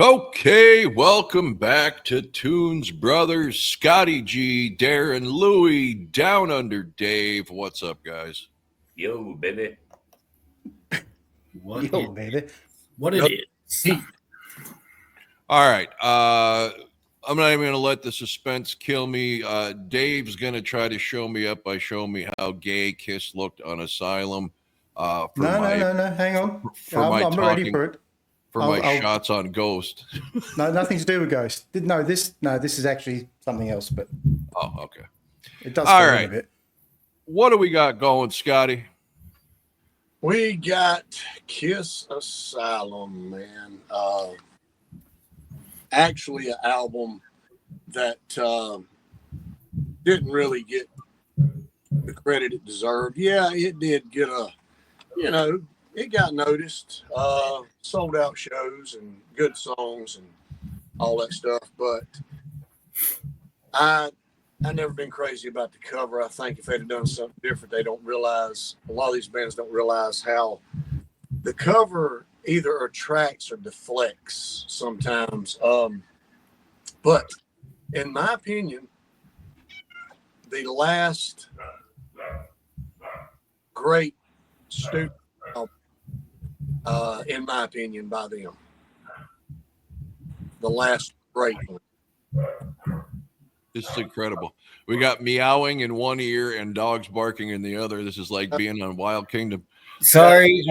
Okay, welcome back to Tunes Brothers. Scotty G, Darren, Louie, Down Under Dave. What's up, guys? Yo, baby. What Yo, it, baby. what it is. All right, I'm not even going to let the suspense kill me. Dave's going to try to show me up by showing me how gay Kiss looked on Asylum. No. Hang on. I'm not ready for it. For my shots on Ghost. No, nothing to do with Ghost. No, this is actually something else. But oh, okay. It does. All right. A bit. What do we got going, Scotty? We got KISS Asylum, man. Actually, an album that didn't really get the credit it deserved. Yeah, it did get it got noticed. Sold out shows and good songs and all that stuff. But I never been crazy about the cover. I think if they'd have done something different, they don't realize, a lot of these bands don't realize how the cover either attracts or deflects sometimes. But in my opinion, the last great studio album, in my opinion, by them, the last great one. This is incredible. We got meowing in one ear and dogs barking in the other. This is like being on Wild Kingdom. Sorry,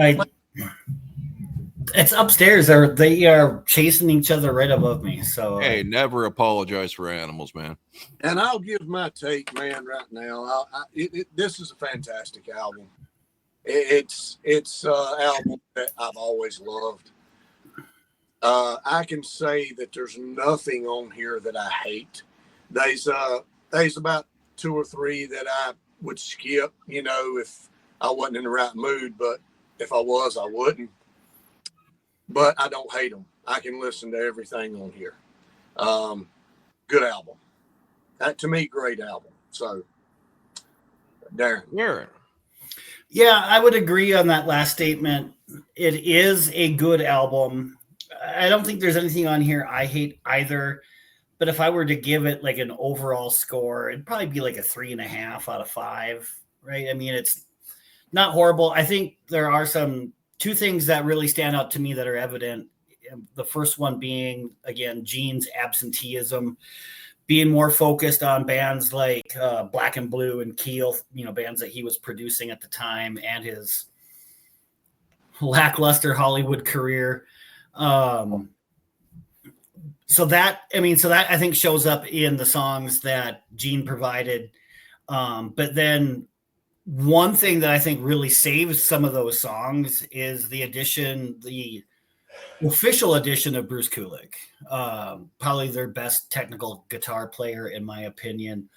it's upstairs. They are chasing each other right above me. So hey, never apologize for animals, man. And I'll give my take, man, right now. This is a fantastic album. It's an album that I've always loved. I can say that there's nothing on here that I hate. There's about 2 or 3 that I would skip, if I wasn't in the right mood. But if I was, I wouldn't. But I don't hate them. I can listen to everything on here. Good album. To me, great album. So, Darren. Yeah, I would agree on that last statement. It is a good album. I don't think there's anything on here I hate either. But if I were to give it like an overall score, it'd probably be like a 3.5 out of 5, right? I mean, it's not horrible. I think there are 2 things that really stand out to me that are evident. The first one being, again, Gene's absenteeism, being more focused on bands like Black and Blue and Keel, bands that he was producing at the time, and his lackluster Hollywood career. So that I think shows up in the songs that Gene provided. But then one thing that I think really saves some of those songs is the official edition of Bruce Kulick. Probably their best technical guitar player, in my opinion.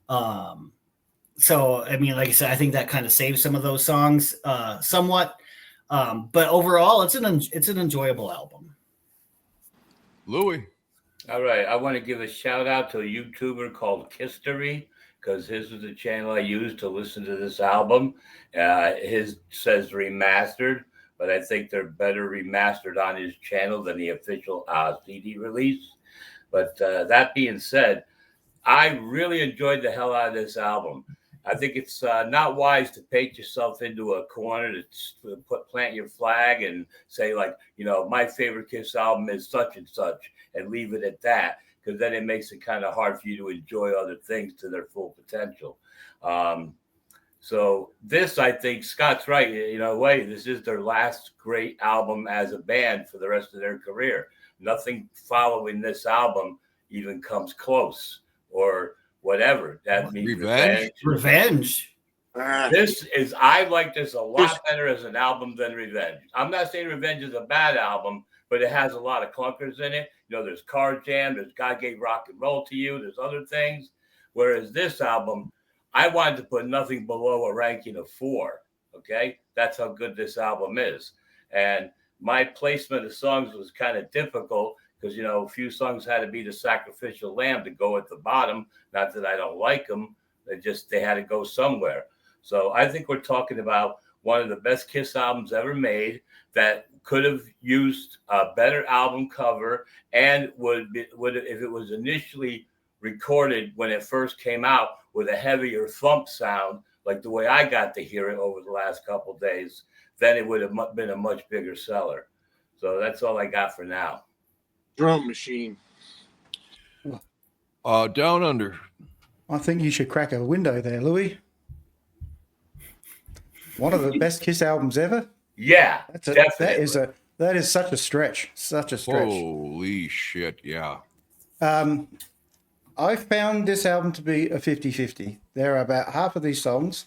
So, I mean, like I said, I think that kind of saves some of those songs somewhat. But overall, it's an enjoyable album. Louie. All right. I want to give a shout out to a YouTuber called KISStory, because his is the channel I use to listen to this album. His says remastered, but I think they're better remastered on his channel than the official CD release. But that being said, I really enjoyed the hell out of this album. I think it's not wise to paint yourself into a corner to plant your flag and say, like, my favorite KISS album is such and such, and leave it at that, because then it makes it kind of hard for you to enjoy other things to their full potential. So this, I think Scott's right. In a way, this is their last great album as a band for the rest of their career. Nothing following this album even comes close, or whatever. That means Revenge. I like this a lot better as an album than Revenge. I'm not saying Revenge is a bad album, but it has a lot of clunkers in it. There's Car Jam, there's God Gave Rock and Roll to You, there's other things. Whereas this album, I wanted to put nothing below a ranking of 4. Okay, that's how good this album is. And my placement of songs was kind of difficult because, a few songs had to be the sacrificial lamb to go at the bottom. Not that I don't like them. They had to go somewhere. So I think we're talking about one of the best KISS albums ever made that could have used a better album cover and would if it was initially recorded when it first came out with a heavier thump sound, like the way I got to hear it over the last couple of days, then it would have been a much bigger seller. So that's all I got for now. Drum machine. Down Under. I think you should crack a window there, Louis. One of the best KISS albums ever. Yeah, definitely. That is such a stretch. Such a stretch. Holy shit, yeah. I found this album to be a 50-50. There are about half of these songs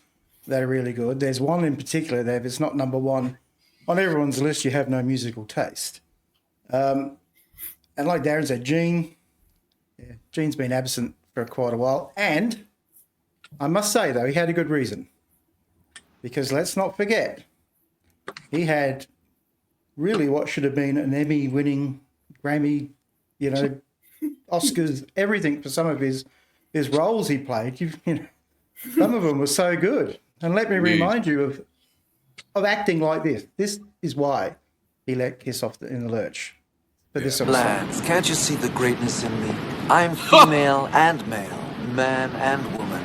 that are really good. There's one in particular that if it's not number one on everyone's list, you have no musical taste. And like Darren said, Gene's been absent for quite a while. And I must say, though, he had a good reason. Because let's not forget, he had really what should have been an Emmy-winning, Grammy, Oscars, everything for some of his roles he played. Some of them were so good. And let me remind you of acting like this. This is why he let KISS off in the lurch. For this sort of Lads, can't you see the greatness in me? I'm female and male, man and woman.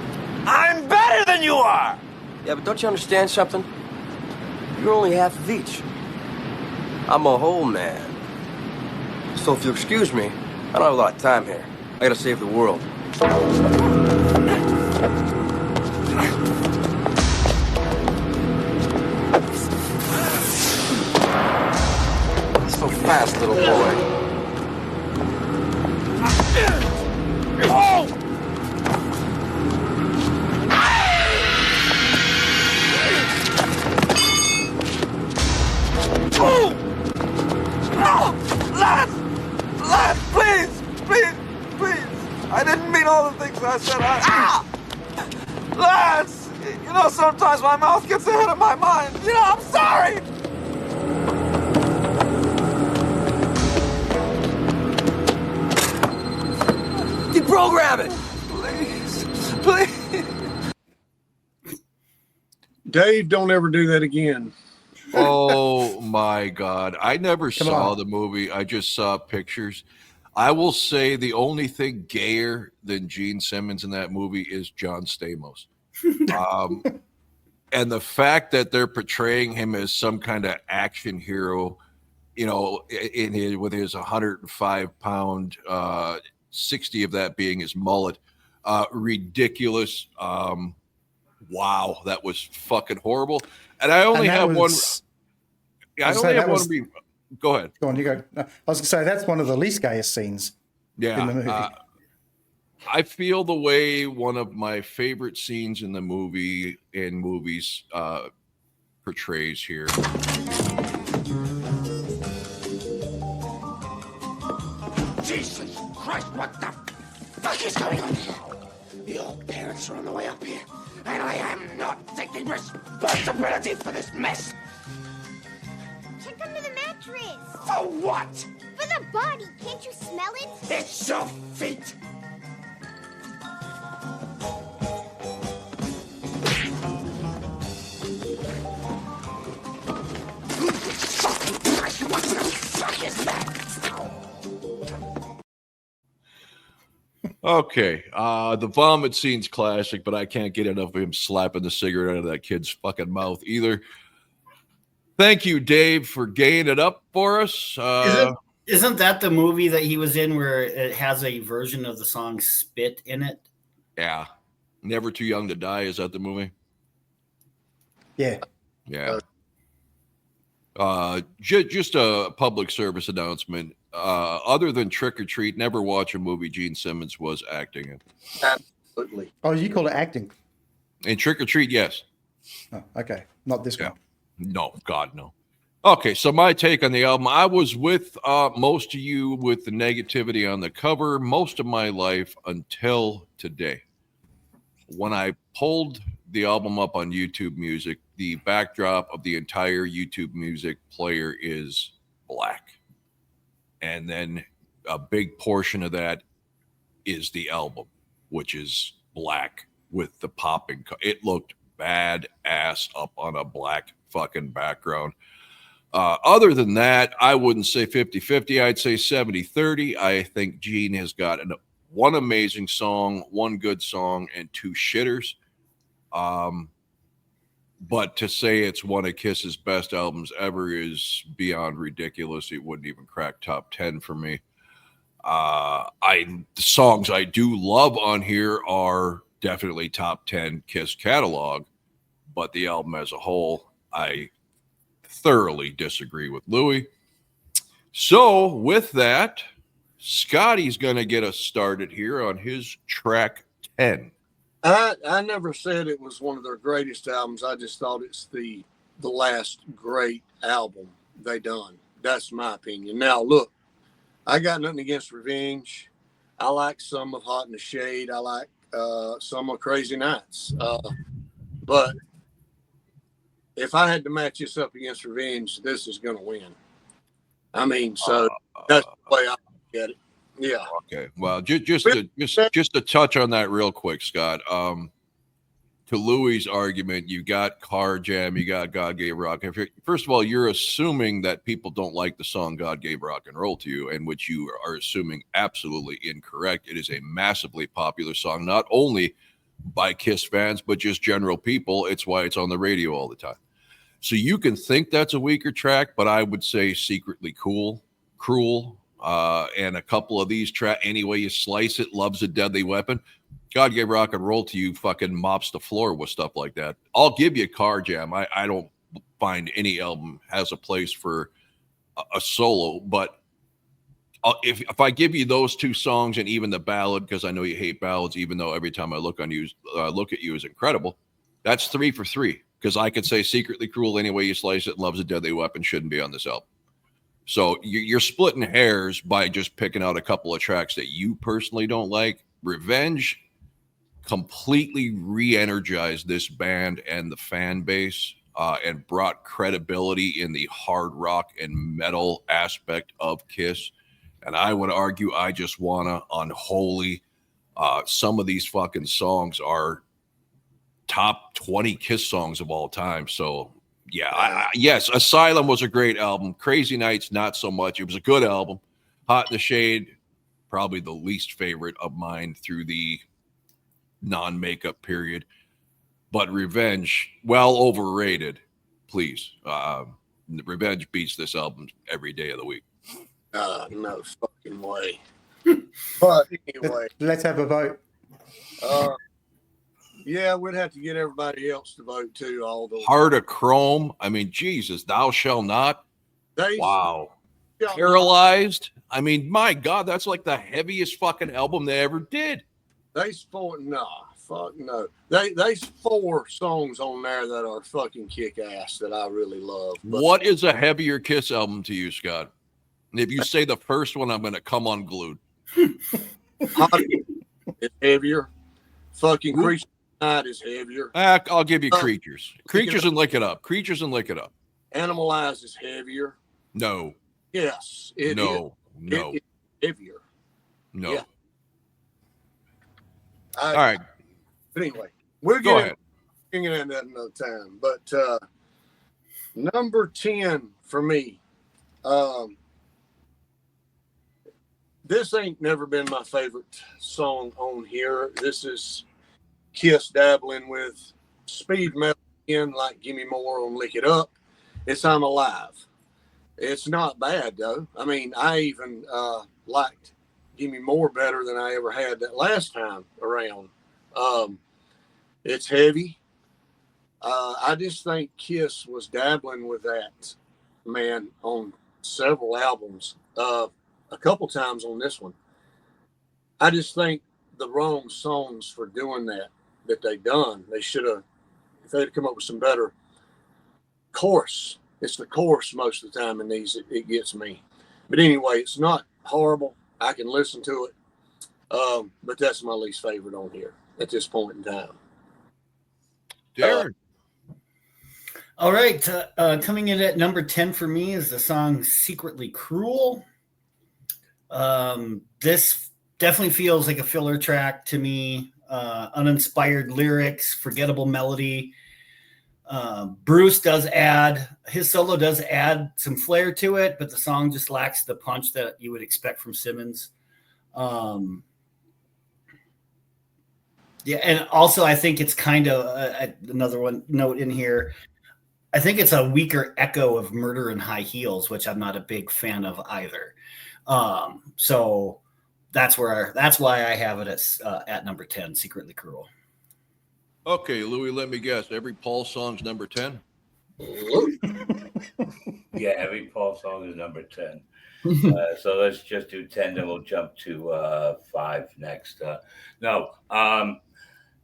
I'm better than you are! Yeah, but don't you understand something? You're only half of each. I'm a whole man. So if you'll excuse me, I don't have a lot of time here. I gotta save the world. So fast, little boy. Oh! Lads, please. I didn't mean all the things I said. Lads, sometimes my mouth gets ahead of my mind. I'm sorry. Deprogram it, please. Dave, don't ever do that again. Oh my God. I never saw the movie. I just saw pictures. I will say the only thing gayer than Gene Simmons in that movie is John Stamos. And the fact that they're portraying him as some kind of action hero, with his 105-pound, 60 of that being his mullet, ridiculous. Wow, that was fucking horrible. And I only have one. Yeah, I only have one. Go ahead. Go on, you go. No, I was going to say that's one of the least gayest scenes in the movie. I feel the way one of my favorite scenes in movies portrays here. Jesus Christ, what the fuck is going on here? Your parents are on the way up here, and I am not taking responsibility for this mess. Check under the mattress. For what? For the body. Can't you smell it? It's your feet. Fucking Christ, what the fuck is that? Okay, the vomit scene's classic, but I can't get enough of him slapping the cigarette out of that kid's fucking mouth either. Thank you, Dave, for gaying it up for us. Isn't that the movie that he was in where it has a version of the song Spit in it? Yeah. Never Too Young to Die. Is that the movie? Yeah. Yeah. Just a public service announcement. Other than Trick or Treat, never watch a movie Gene Simmons was acting in. Absolutely. Oh, you call it acting? In Trick or Treat, yes. Oh, okay. Not this one. No, God, no. Okay, so my take on the album. I was with most of you with the negativity on the cover most of my life until today. When I pulled the album up on YouTube Music, the backdrop of the entire YouTube Music player is black. And then a big portion of that is the album, which is black with the popping. It looked badass up on a black fucking background. Other than that, I wouldn't say 50-50. I'd say 70-30. I think Gene has got one amazing song, one good song, and two shitters. But to say it's one of Kiss's best albums ever is beyond ridiculous. It wouldn't even crack top 10 for me. The songs I do love on here are definitely top 10 Kiss catalog, but the album as a whole, I thoroughly disagree with Louis. So with that, Scotty's going to get us started here on his track 10. I never said it was one of their greatest albums. I just thought it's the last great album they done. That's my opinion. Now, look, I got nothing against Revenge. I like some of Hot in the Shade. I like some of Crazy Nights. But if I had to match this up against Revenge, this is going to win. I mean, so that's the way I look at it. Yeah. Okay. Well, just to touch on that real quick, Scott. To Louis' argument, you got Car Jam, you got God Gave Rock. First of all, you're assuming that people don't like the song God Gave Rock and Roll to you, and which you are assuming absolutely incorrect. It is a massively popular song, not only by Kiss fans, but just general people. It's why it's on the radio all the time. So you can think that's a weaker track, but I would say Secretly Cruel, and a couple of these tracks, Any Way You Slice It, Love's a Deadly Weapon. God Gave Rock and Roll to You fucking mops the floor with stuff like that. I'll give you Car Jam. I don't find any album has a place for a solo, but if I give you those two songs and even the ballad, because I know you hate ballads, even though every time I look at you is incredible, that's 3 for 3. Because I could say Secretly Cruel, Any Way You Slice It, Love's a Deadly Weapon shouldn't be on this album. So you're splitting hairs by just picking out a couple of tracks that you personally don't like. Revenge completely re-energized this band and the fan base, and brought credibility in the hard rock and metal aspect of Kiss. And I would argue I Just Wanna, Unholy, some of these fucking songs are top 20 Kiss songs of all time. So yeah, yes, Asylum was a great album. Crazy Nights, not so much. It was a good album. Hot in the Shade, probably the least favorite of mine through the non-makeup period. But Revenge, well overrated, please. Revenge beats this album every day of the week. No fucking way. But anyway, let's have a vote. Yeah, we'd have to get everybody else to vote too. All the Heart of Chrome. I mean, Jesus, Thou Shall Not. Wow. Paralyzed. I mean, my God, that's like the heaviest fucking album they ever did. There's 4 songs on there that are fucking kick ass that I really love. But what is a heavier Kiss album to you, Scott? And if you say the first one, I'm going to come unglued. It's heavier. Fucking Creature Night is heavier. I'll give you Creatures. Creatures and Lick It Up. Creatures and Lick It Up. Animalize is heavier. No. Yes. It is. No. It's heavier. No. Yeah. All right. But anyway, we'll get into that another time. But number 10 for me, this ain't never been my favorite song on here. This is Kiss dabbling with speed metal in, like Gimme More on Lick It Up. It's I'm Alive. It's not bad, though. I mean, I even liked Gimme More better than I ever had that last time around. It's heavy. I just think Kiss was dabbling with that, man, on several albums. A couple times on this one. I just think the wrong songs for doing that they done. They should have, if they'd come up with some better chorus. It's the chorus most of the time in these, it gets me. But anyway, it's not horrible. I can listen to it. But that's my least favorite on here at this point in time. Darren. All right. Coming in at number 10 for me is the song Secretly Cruel. This definitely feels like a filler track to me. Uninspired lyrics, forgettable melody. Bruce does add, his solo does add some flair to it, but the song just lacks the punch that you would expect from Simmons. Yeah, and also I think it's kind of another one note in here. I think it's a weaker echo of Murder in High Heels, which I'm not a big fan of either. So that's why I have it at number 10, Secretly Cruel. Okay, Louis, let me guess. Every Paul song's number 10? Yeah, every Paul song is number 10. So let's just do 10, then we'll jump to 5 next.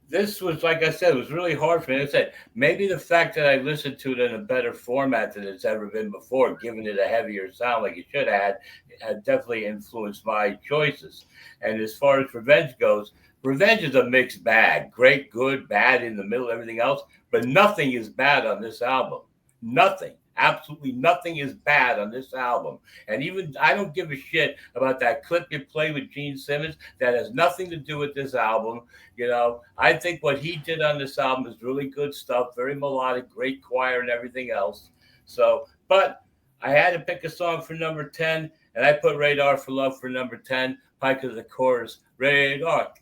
This was, like I said, it was really hard for me. I said, maybe the fact that I listened to it in a better format than it's ever been before, giving it a heavier sound like it should have, had definitely influenced my choices. And as far as Revenge goes, Revenge is a mixed bag. Great, good, bad, in the middle, everything else. But nothing is bad on this album. Nothing. Absolutely nothing is bad on this album. And even I don't give a shit about that clip you play with Gene Simmons. That has nothing to do with this album. You know, I think what he did on this album is really good stuff, very melodic, great choir and everything else. So, but I had to pick a song for number 10, and I put Radar for Love for number 10, probably because of the chorus, Radar,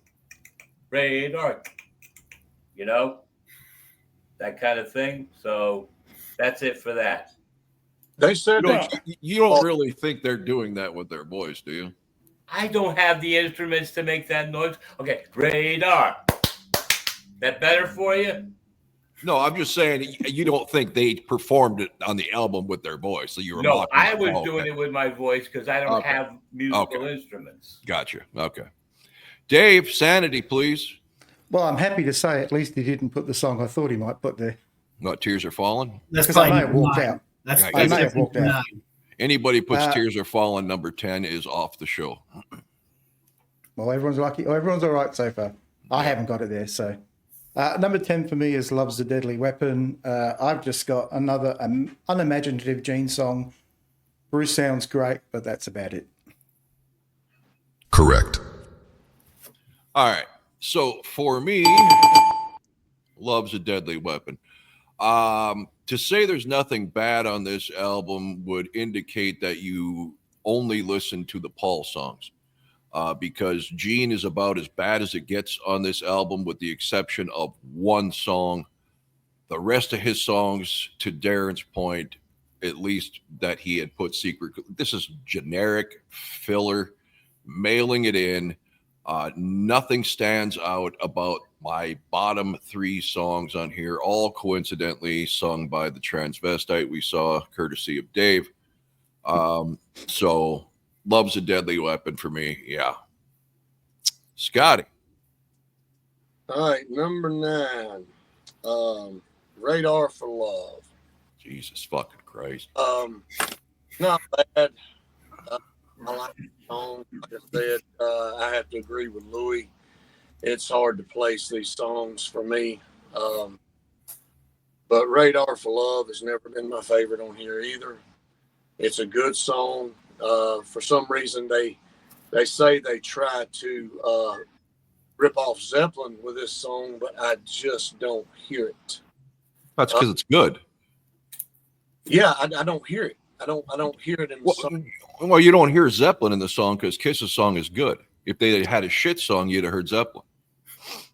Radar, you know, that kind of thing. So that's it for that. They said you don't really think they're doing that with their voice, do you? I don't have the instruments to make that noise. Okay, Radar. That better for you? No, I'm just saying you don't think they performed it on the album with their voice. So you were No, I was doing it with my voice because I don't have musical instruments. Gotcha. Okay. Dave, Sanity, please. Well, I'm happy to say at least he didn't put the song I thought he might put there. What, Tears Are Falling? That's Because I may have walked out. That's I may have walked out. Anybody puts Tears Are Falling number 10 is off the show. Well, everyone's lucky. Oh, everyone's all right so far. I haven't got it there. So number 10 for me is Love's a Deadly Weapon. I've just got another unimaginative Gene song. Bruce sounds great, but that's about it. Correct. All right. So for me, Love's a Deadly Weapon. To say there's nothing bad on this album would indicate that you only listen to the Paul songs, because Gene is about as bad as it gets on this album, with the exception of one song. The rest of his songs, to Darren's point, at least that he had put secret, this is generic filler, mailing it in. Nothing stands out about my bottom 3 songs on here, all coincidentally sung by the transvestite we saw, courtesy of Dave. So Love's a Deadly Weapon for me. Yeah. Scotty. All right, number 9. Radar for Love. Jesus fucking Christ. Not bad. I like the song. Like I said, I have to agree with Louis. It's hard to place these songs for me. But Radar for Love has never been my favorite on here either. It's a good song. For some reason, they say they try to rip off Zeppelin with this song, but I just don't hear it. That's because it's good. Yeah, I don't hear it. I don't hear it in the song. Well, you don't hear Zeppelin in the song because Kiss's song is good. If they had a shit song, you'd have heard Zeppelin.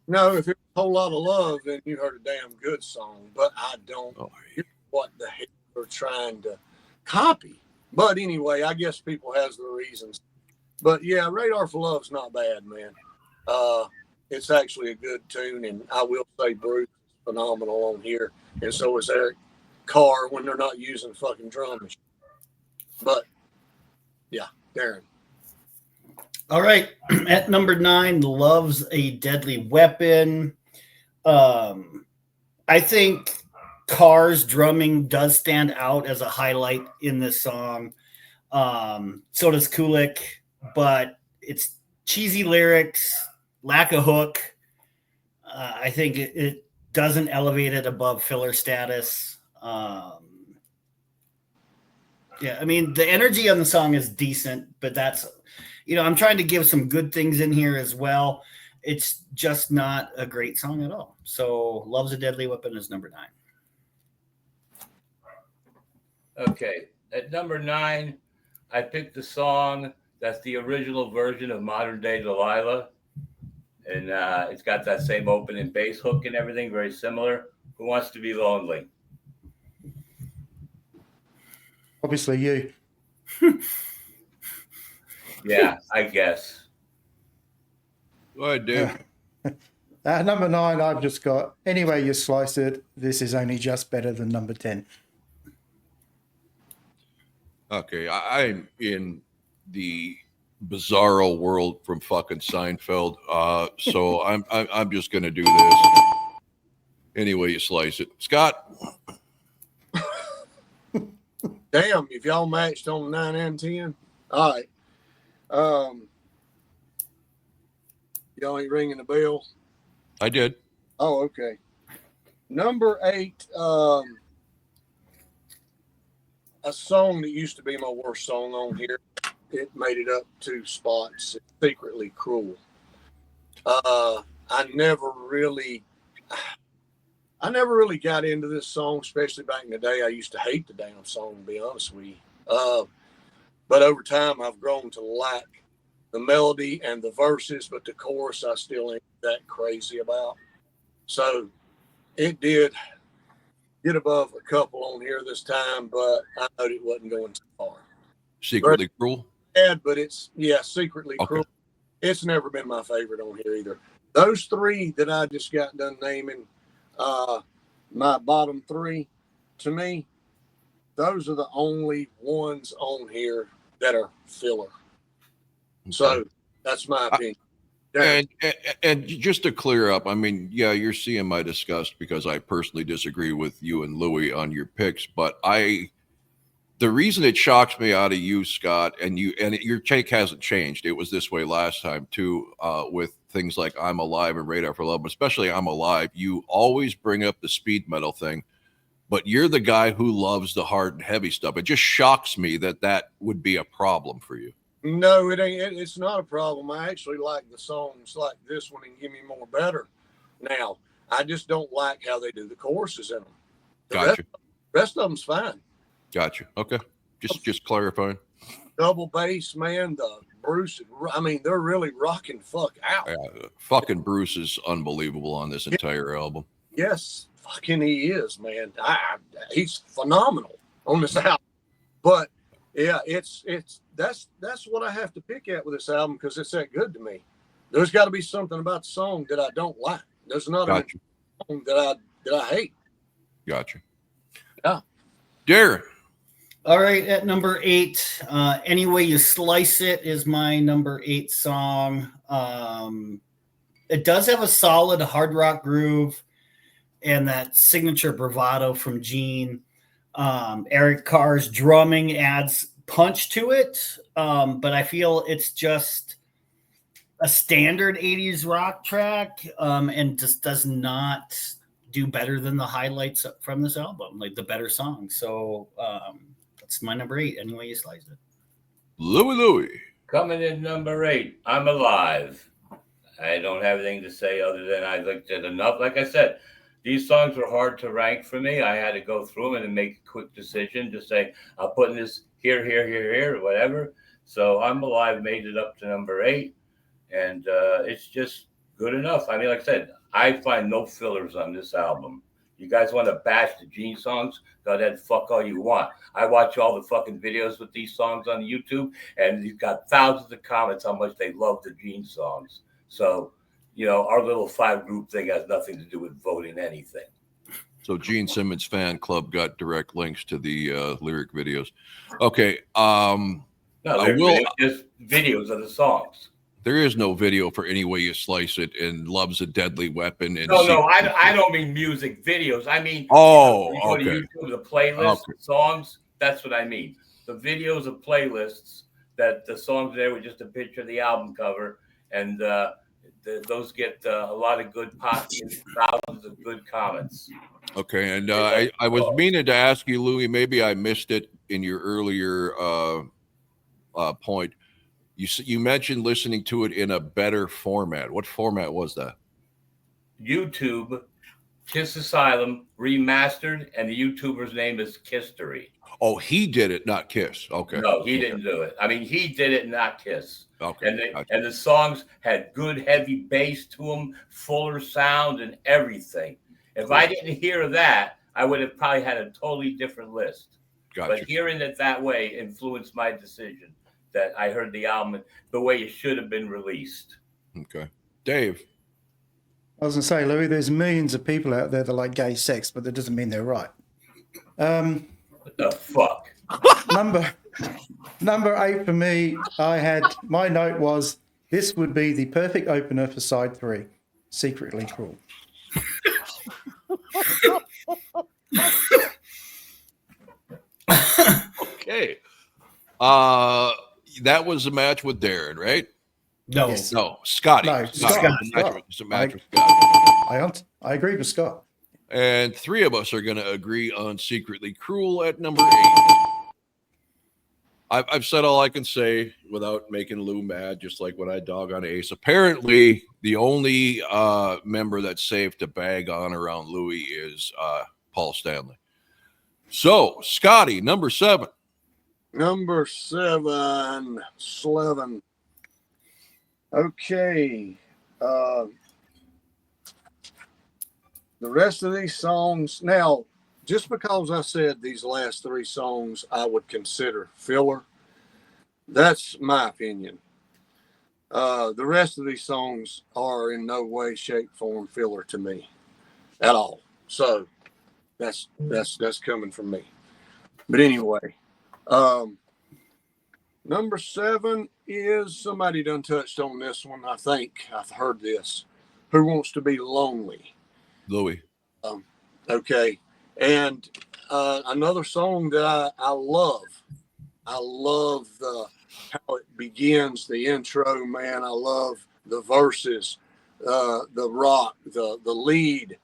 No, if it's a whole lot of love, then you heard a damn good song. But I don't hear what the heck they're trying to copy. But anyway, I guess people has their reasons. But yeah, Radar for Love's not bad, man. It's actually a good tune, and I will say Bruce is phenomenal on here, and so is Eric Carr when they're not using fucking drums. But yeah, Darren. All right. At number 9, Love's a Deadly Weapon. I think Carr's drumming does stand out as a highlight in this song. So does Kulik, but it's cheesy lyrics, lack of hook. I think it doesn't elevate it above filler status. Yeah, I mean, the energy on the song is decent, but that's, I'm trying to give some good things in here as well. It's just not a great song at all. So Love's a Deadly Weapon is number 9. Okay. At number 9, I picked the song that's the original version of Modern Day Delilah. And it's got that same opening bass hook and everything, very similar. Who Wants to Be Lonely? Obviously, you. Yeah, I guess. Go ahead, Dave. Number 9, I've just got Anyway You Slice It. This is only just better than number 10. Okay, I'm in the bizarro world from fucking Seinfeld, so I'm just gonna do this. Anyway you slice it, Scott. Damn, if y'all matched on 9 and 10. All right. Y'all ain't ringing the bell. I did. Oh, okay. Number 8, a song that used to be my worst song on here. It made it up 2 spots. Secretly Cruel. I never really got into this song, especially back in the day. I used to hate the damn song, to be honest with you. But over time, I've grown to like the melody and the verses, but the chorus I still ain't that crazy about. So it did get above a couple on here this time, but I know it wasn't going too far. Secretly Cruel. Bad, but it's, Secretly Okay. Cruel. It's never been my favorite on here either. Those 3 that I just got done naming, my bottom 3, to me, those are the only ones on here that are filler. So that's my opinion. And just to clear up, I mean, yeah, you're seeing my disgust because I personally disagree with you and Louie on your picks, but the reason it shocks me out of you, Scott, and your take hasn't changed. It was this way last time too, with things like I'm Alive and Radar for Love, but especially I'm Alive. You always bring up the speed metal thing, but you're the guy who loves the hard and heavy stuff. It just shocks me that would be a problem for you. No, it ain't. It's not a problem. I actually like the songs like this one and Give Me More better. Now, I just don't like how they do the choruses in them. Gotcha. Rest of them's fine. Gotcha. Okay. Just clarifying. Double bass, man. The Bruce, I mean, they're really rocking fuck out. Fucking Bruce is unbelievable on this entire album. Yes, fucking he is, man. He's phenomenal on this album. But yeah, that's what I have to pick at with this album because it's that good to me. There's got to be something about the song that I don't like. There's not a song that I hate. Gotcha. Yeah. Darren. All right, at number 8, Any Way You Slice It is my number 8 song. It does have a solid hard rock groove and that signature bravado from Gene. Eric Carr's drumming adds punch to it, but I feel it's just a standard 80s rock track and just does not do better than the highlights from this album, like the better songs. So that's my number 8, Any Way You Slice It. Louie. Coming in number 8, I'm Alive. I don't have anything to say other than I looked at enough. Like I said, these songs were hard to rank for me. I had to go through them and make a quick decision to say, I'll put in this here, or whatever. So I'm Alive made it up to number 8. And it's just good enough. I mean, like I said, I find no fillers on this album. You guys want to bash the Gene songs? Go ahead, fuck all you want. I watch all the fucking videos with these songs on YouTube, and you've got thousands of comments how much they love the Gene songs. So, our little 5-group thing has nothing to do with voting anything. So Gene Simmons fan club got direct links to the lyric videos. Okay. No, just videos of the songs. There is no video for Any Way You Slice It and Love's a Deadly Weapon. And I don't mean music videos. I mean, okay. Go to YouTube, the playlist songs. That's what I mean. The videos of playlists that the songs there with just a picture of the album cover, and those get a lot of good thousands of good comments. Okay, and I was meaning to ask you, Louie, maybe I missed it in your earlier point. You mentioned listening to it in a better format. What format was that? YouTube KISS Asylum remastered, and the YouTuber's name is KISStory. Oh, he did it, not Kiss. Okay. No, he didn't do it. I mean, he did it, not KISS. Okay. And the songs had good heavy bass to them, fuller sound, and everything. If I didn't hear that, I would have probably had a totally different list. Gotcha. But hearing it that way influenced my decision that I heard the album the way it should have been released. Okay. Dave. I was going to say, Louis, there's millions of people out there that like gay sex, but that doesn't mean they're right. What the fuck? Number 8 for me, my note was, this would be the perfect opener for side 3, Secretly Cruel. Okay. That was a match with Darren, right? No. Yes. No, Scotty. No, Scott. Scott. It's a match with Scotty. I agree with Scott. And 3 of us are going to agree on Secretly Cruel at number 8. I've said all I can say without making Lou mad, just like when I dog on Ace. Apparently, the only member that's safe to bag on around Louis is Paul Stanley. So, Scotty, number 7. Number 7, Slevin. Okay. The rest of these songs, now, just because I said these last 3 songs I would consider filler, that's my opinion. The rest of these songs are in no way, shape, form filler to me at all. So that's coming from me. But anyway, number 7 is, somebody done touched on this one. I think I've heard this. Who Wants to Be Lonely? Louis. Okay. And another song that I love. I love how it begins, the intro, man. I love the verses, the rock, the lead.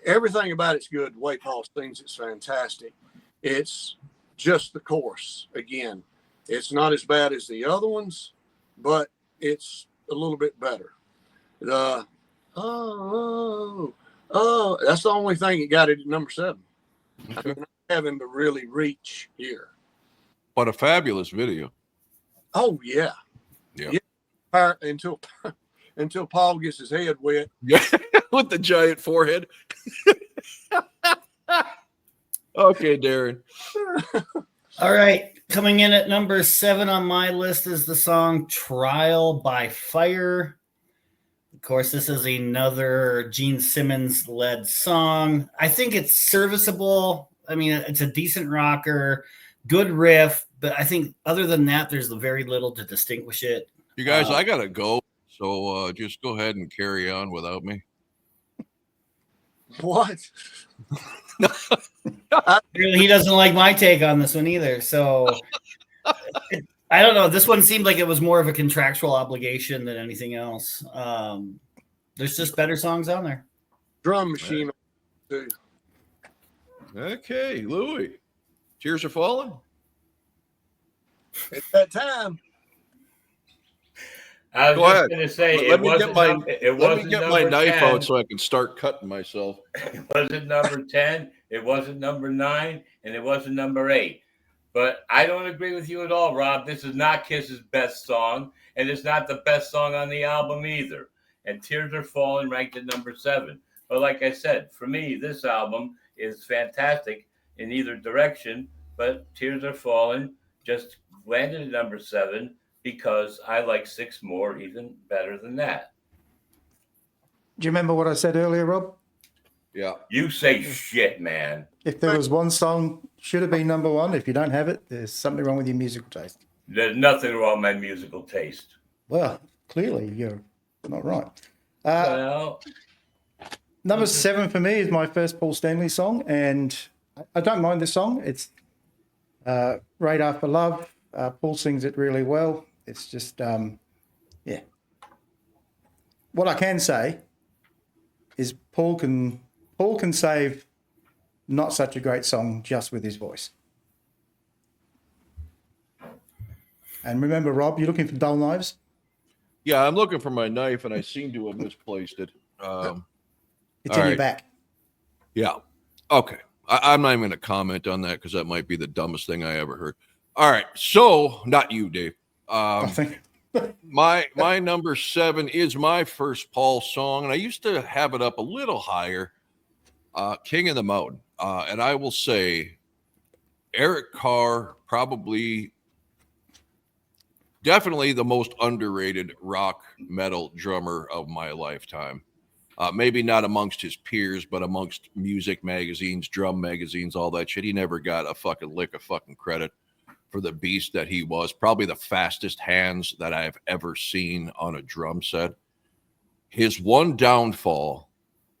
Everything about it's good. The way Paul sings, it's fantastic. It's just the chorus. Again, it's not as bad as the other ones, but it's a little bit better. That's the only thing that got it at number 7. Okay. I mean, I'm having to really reach here. What a fabulous video. Oh yeah. Until Paul gets his head wet. Yeah, with the giant forehead. Okay, Darren. All right. Coming in at number 7 on my list is the song Trial by Fire. Of course, this is another Gene Simmons led song. I think it's serviceable. I mean, it's a decent rocker, good riff, but I think other than that, there's very little to distinguish it. You guys, I got to go. So just go ahead and carry on without me. What? He doesn't like my take on this one either. So I don't know. This one seemed like it was more of a contractual obligation than anything else. There's just better songs on there. Drum machine. Too. Okay, Louis. Tears Are Falling. It's that time. I was just going to say, let me get my knife 10. out so I can start cutting myself. It wasn't number 10. It wasn't number 9, and it wasn't number 8. But I don't agree with you at all, Rob. This is not Kiss's best song, and it's not the best song on the album either. And Tears Are Falling ranked at number 7. But like I said, for me, this album is fantastic in either direction, but Tears Are Falling just landed at number 7 because I like 6 More even better than that. Do you remember what I said earlier, Rob? Yeah. You say shit, man. If there was one song should have been number 1, if you don't have it, there's something wrong with your musical taste. There's nothing wrong with my musical taste. Well, clearly you're not right. Well, Number 7 for me is my first Paul Stanley song, and I don't mind this song. It's Radar for Love. Paul sings it really well. It's just, yeah. What I can say is Paul can save not such a great song just with his voice. And remember, Rob, you're looking for dull knives? Yeah, I'm looking for my knife, and I seem to have misplaced it. It's in your back. Yeah. Okay. I'm not even going to comment on that because that might be the dumbest thing I ever heard. All right. So, not you, Dave. I think. My number 7 is my first Paul song, and I used to have it up a little higher. King of the Mountain. And I will say, Eric Carr, definitely the most underrated rock metal drummer of my lifetime. Maybe not amongst his peers, but amongst music magazines, drum magazines, all that shit. He never got a fucking lick of fucking credit for the beast that he was. Probably the fastest hands that I've ever seen on a drum set. His one downfall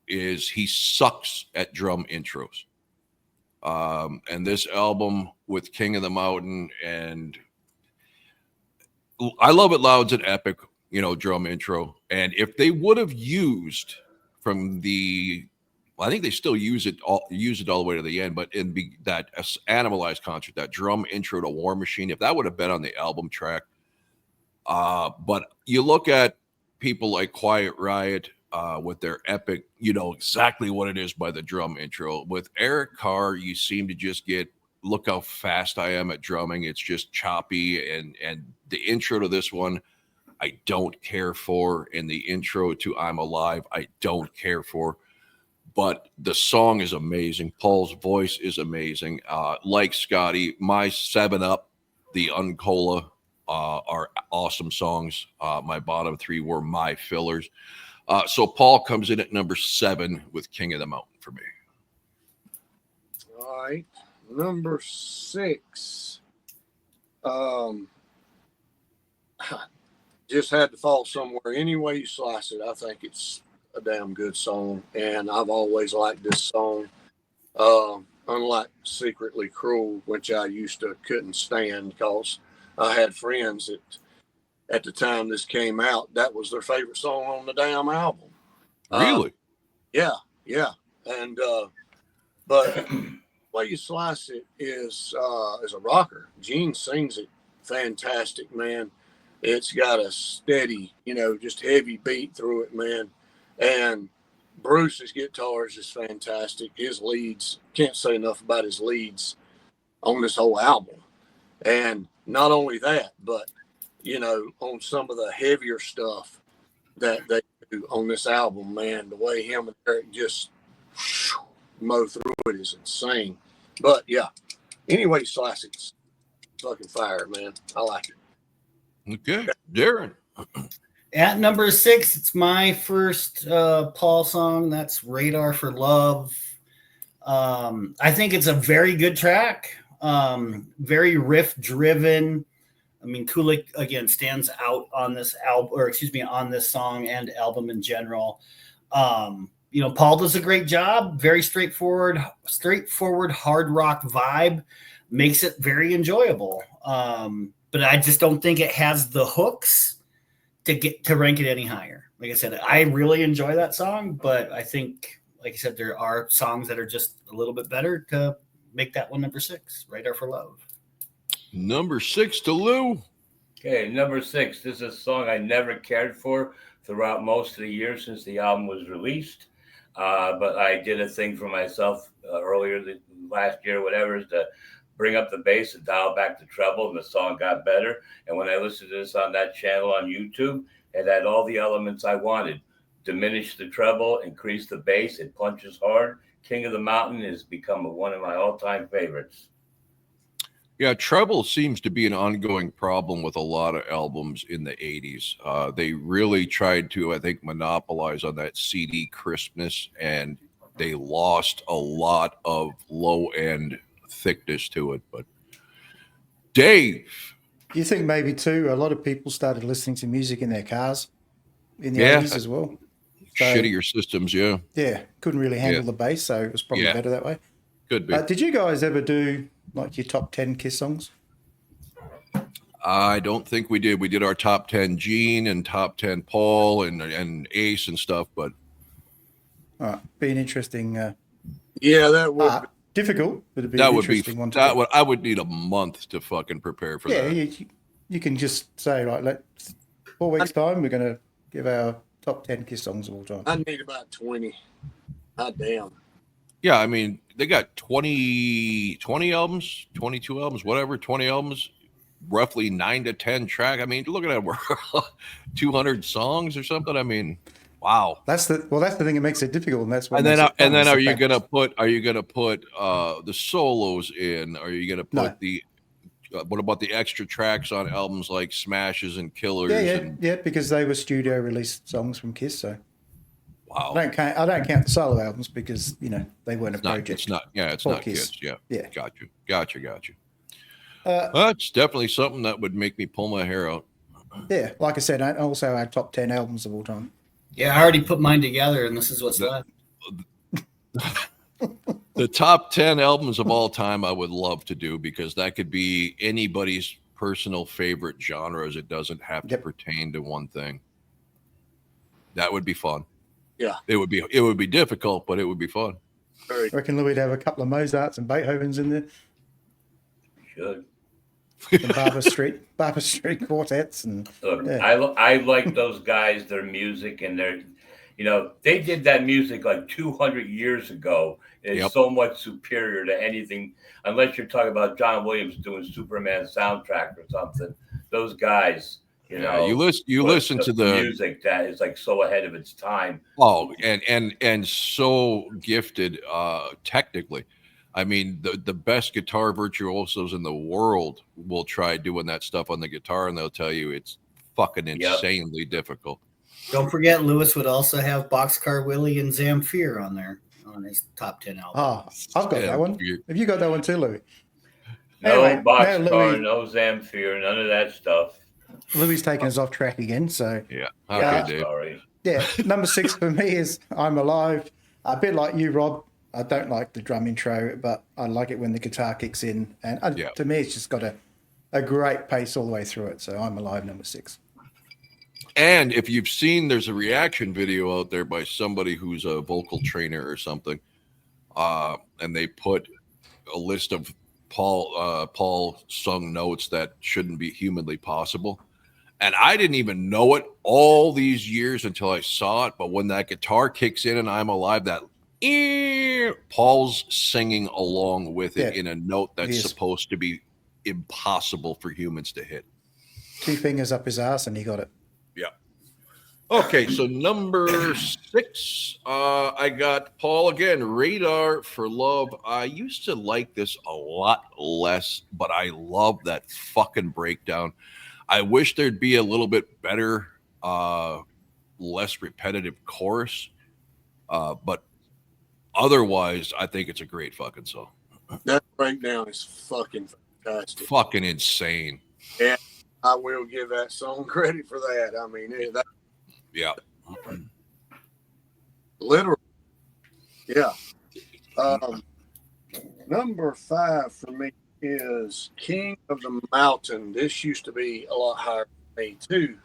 is he sucks at drum intros. And this album with King of the Mountain, and I Love It Loud's an epic, drum intro. And if they would have used from I think they still use it all the way to the end, but that Animalized concert, that drum intro to War Machine, if that would have been on the album track. But you look at people like Quiet Riot with their epic, exactly what it is by the drum intro. With Eric Carr, you seem to just look how fast I am at drumming. It's just choppy, and the intro to this one, I don't care for. And the intro to I'm Alive, I don't care for. But the song is amazing. Paul's voice is amazing. Like Scotty, my 7 Up, the Uncola are awesome songs. My bottom 3 were my fillers. So Paul comes in at number 7 with King of the Mountain for me. All right. Number 6. Just had to fall somewhere. Any way you slice it, I think it's a damn good song. And I've always liked this song. Unlike Secretly Cruel, which I used to couldn't stand because I had friends that at the time this came out, that was their favorite song on the damn album. Really? Yeah. And but the way you slice it is a rocker. Gene sings it fantastic, man. It's got a steady, just heavy beat through it, man. And Bruce's guitars is fantastic. His leads, can't say enough about his leads on this whole album. And not only that, but on some of the heavier stuff that they do on this album, man, the way him and Eric just mow through it is insane. But yeah, anyway, slice it's fucking fire, man. I like it. Okay, Darren. At number 6, it's my first Paul song. That's Radar for Love. I think it's a very good track. Very riff driven. I mean, Kulik again stands out on this album, on this song and album in general. Paul does a great job. Very straightforward hard rock vibe, makes it very enjoyable. But I just don't think it has the hooks to rank it any higher. Like I said, I really enjoy that song, but I think, like I said, there are songs that are just a little bit better to make that one number 6, Radar for Love. Number 6 to Lou. Okay, number 6. This is a song I never cared for throughout most of the year since the album was released. But I did a thing for myself earlier last year, whatever, is to bring up the bass and dial back the treble, and the song got better. And when I listened to this on that channel on YouTube, it had all the elements I wanted. Diminish the treble, increase the bass, it punches hard. King of the Mountain has become one of my all-time favorites. Yeah, treble seems to be an ongoing problem with a lot of albums in the 80s. They really tried to, I think, monopolize on that CD crispness, and they lost a lot of low-end thickness to it. But Dave. Do you think maybe, too, a lot of people started listening to music in their cars in the 80s as well? So, shittier systems, yeah. Yeah, couldn't really handle the bass, so it was probably better that way. Could be. Did you guys ever do like your top 10 KISS songs? I don't think we did. We did our top 10 Gene and top 10 Paul and Ace and stuff, but be an interesting. Yeah, that would be difficult, but it'd be an interesting one. I would need a month to fucking prepare for that. Yeah, you can just say, right, 4 weeks' time, we're going to give our top 10 KISS songs of all time. I need about 20. God damn. Yeah, I mean, they got 20 albums, 22 albums, whatever, 20 albums, roughly 9 to 10 track. I mean, look at that, 200 songs or something. I mean, wow. That's the thing that makes it difficult, and that's what And makes then it fun, is are the you fact- gonna put the solos in? Are you gonna put No. the what about the extra tracks on albums like Smashes and Killers? Yeah, because they were studio released songs from Kiss. So Wow, I don't count the solo albums because they weren't a it's not. project. It's not. Yeah, it's for not Kiss. Yeah, Yeah. Got you. Uh, Well, that's definitely something that would make me pull my hair out. yeah, like I said, also our top 10 albums of all time. Yeah, I already put mine together, and this is what's left. The top 10 albums of all time, I would love to do, because that could be anybody's personal favorite genres. It doesn't have to pertain to one thing. That would be fun. Yeah. It would be difficult, but it would be fun. Very I reckon Louis'd have a couple of Mozarts and Beethovens in there, Should. and Barbra Street quartets, and Look, yeah. I like those guys, their music, and their, they did that music like 200 years ago. It's Yep. so much superior to anything, unless you're talking about John Williams doing Superman soundtrack or something. Those guys, Yeah, you put listen to the music that is like so ahead of its time. Oh, and so gifted technically. I mean, the best guitar virtuosos in the world will try doing that stuff on the guitar, and they'll tell you it's fucking insanely difficult. Don't forget, Lewis would also have Boxcar Willie and Zamfir on his top 10 album. Oh, I've got that one. Have you got that one too, Louis? No Anyway, Boxcar, Louis- no Zamfir, none of that stuff. Louis taking us off track again, so Yeah. Okay, Dave. Sorry. yeah. Number 6 for me is I'm Alive. A bit like you, Rob. I don't like the drum intro, but I like it when the guitar kicks in, and to me, it's just got a great pace all the way through it. So I'm Alive, number 6. And if you've seen, there's a reaction video out there by somebody who's a vocal trainer or something, and they put a list of Paul sung notes that shouldn't be humanly possible. And I didn't even know it all these years until I saw it. But when that guitar kicks in and I'm Alive, that Paul's singing along with it in a note that's supposed to be impossible for humans to hit. 2 fingers up his ass, and he got it. Yeah. Okay, so number 6, I got Paul again, Radar for Love. I used to like this a lot less, but I love that fucking breakdown. I wish there'd be a little bit better, less repetitive chorus, but otherwise, I think it's a great fucking song. That breakdown is fucking fantastic. Fucking insane. Yeah, I will give that song credit for that. I mean, Yeah. Literally. Yeah. Number 5 for me is King of the Mountain. This used to be a lot higher for me too.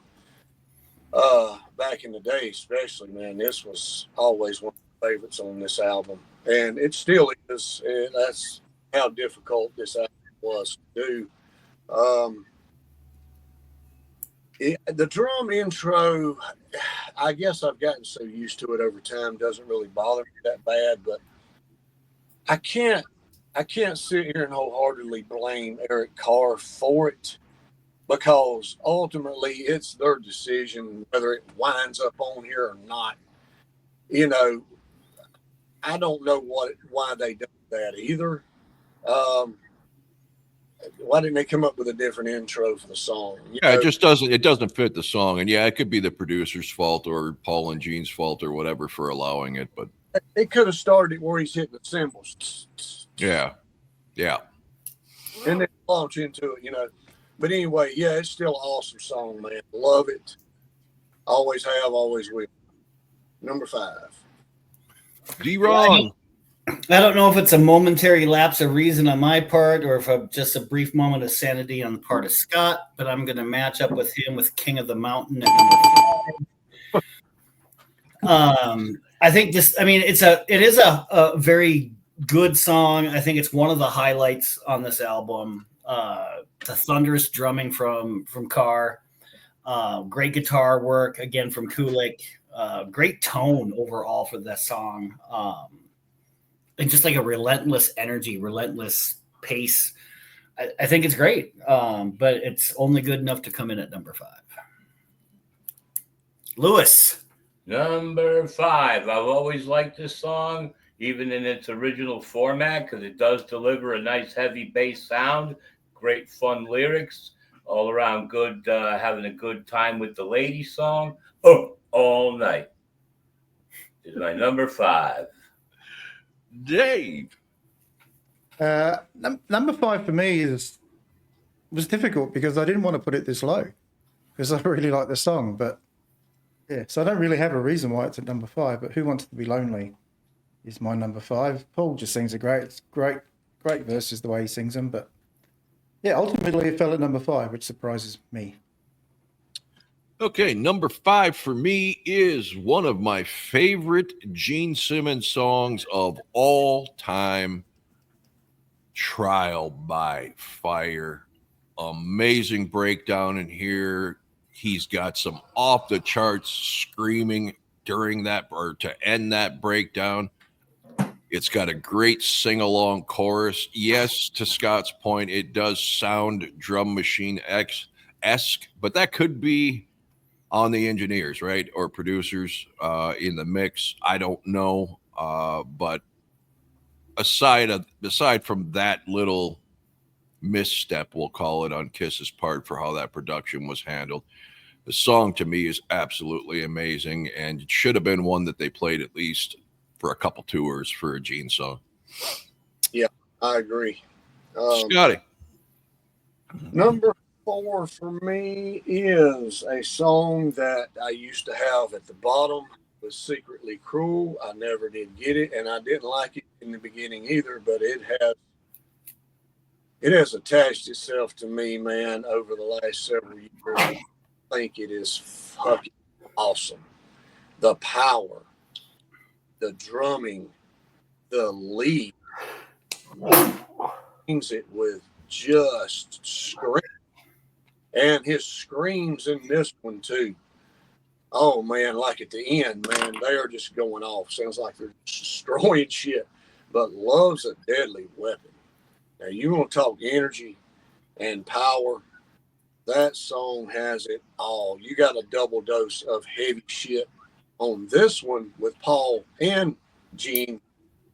Back in the day, especially, man, this was always one of my favorites on this album. And it still is. That's how difficult this album was to do. The drum intro, I guess I've gotten so used to it over time, doesn't really bother me that bad, but I can't sit here and wholeheartedly blame Eric Carr for it, because ultimately it's their decision whether it winds up on here or not. I don't know why they did that either. Why didn't they come up with a different intro for the song? It just doesn't fit the song. And yeah, it could be the producer's fault or Paul and Gene's fault or whatever for allowing it, but it could have started where he's hitting the cymbals. Yeah. And then launch into it, But anyway, yeah, it's still an awesome song, man. Love it. Always have, always will. Number 5. D-Ron. I don't know if it's a momentary lapse of reason on my part or if just a brief moment of sanity on the part of Scott, but I'm going to match up with him with King of the Mountain at number 5. I think it is a very good song. I think it's one of the highlights on this album. The thunderous drumming from Carr, great guitar work again from Kulik, great tone overall for that song. and just like a relentless energy, relentless pace. I think it's great, but it's only good enough to come in at number 5. Lewis. Number 5. I've always liked this song, even in its original format, because it does deliver a nice heavy bass sound, great fun lyrics, all around good, having a good time with the lady song. Oh, all night is my number 5. Dave. Number 5 for me was difficult because I didn't want to put it this low because I really like the song, but yeah, so I don't really have a reason why it's at number 5. But Who Wants to Be Lonely is my number 5. Paul just sings great verses the way he sings them, but yeah, ultimately it fell at number 5, which surprises me. Okay, number 5 for me is one of my favorite Gene Simmons songs of all time, Trial by Fire. Amazing breakdown in here. He's got some off the charts screaming during that or to end that breakdown. It's got a great sing-along chorus. Yes, to Scott's point, it does sound drum machine-esque, but that could be on the engineers, right? Or producers in the mix. I don't know. But aside from that little misstep, we'll call it, on Kiss's part for how that production was handled, the song to me is absolutely amazing, and it should have been one that they played at least for a couple tours for a Gene song. Yeah, I agree. Scotty. Number 4 for me is a song that I used to have at the bottom. It was Secretly Cruel. I never did get it, and I didn't like it in the beginning either, but it has attached itself to me, man, over the last several years. I think it is fucking awesome. The power, the drumming, the lead, sings it with just scream. And his screams in this one too. Oh man, like at the end, man, they are just going off. Sounds like they're destroying shit. But Love's a Deadly Weapon. Now you want to talk energy and power. That song has it all. You got a double dose of heavy shit on this one with Paul and Gene,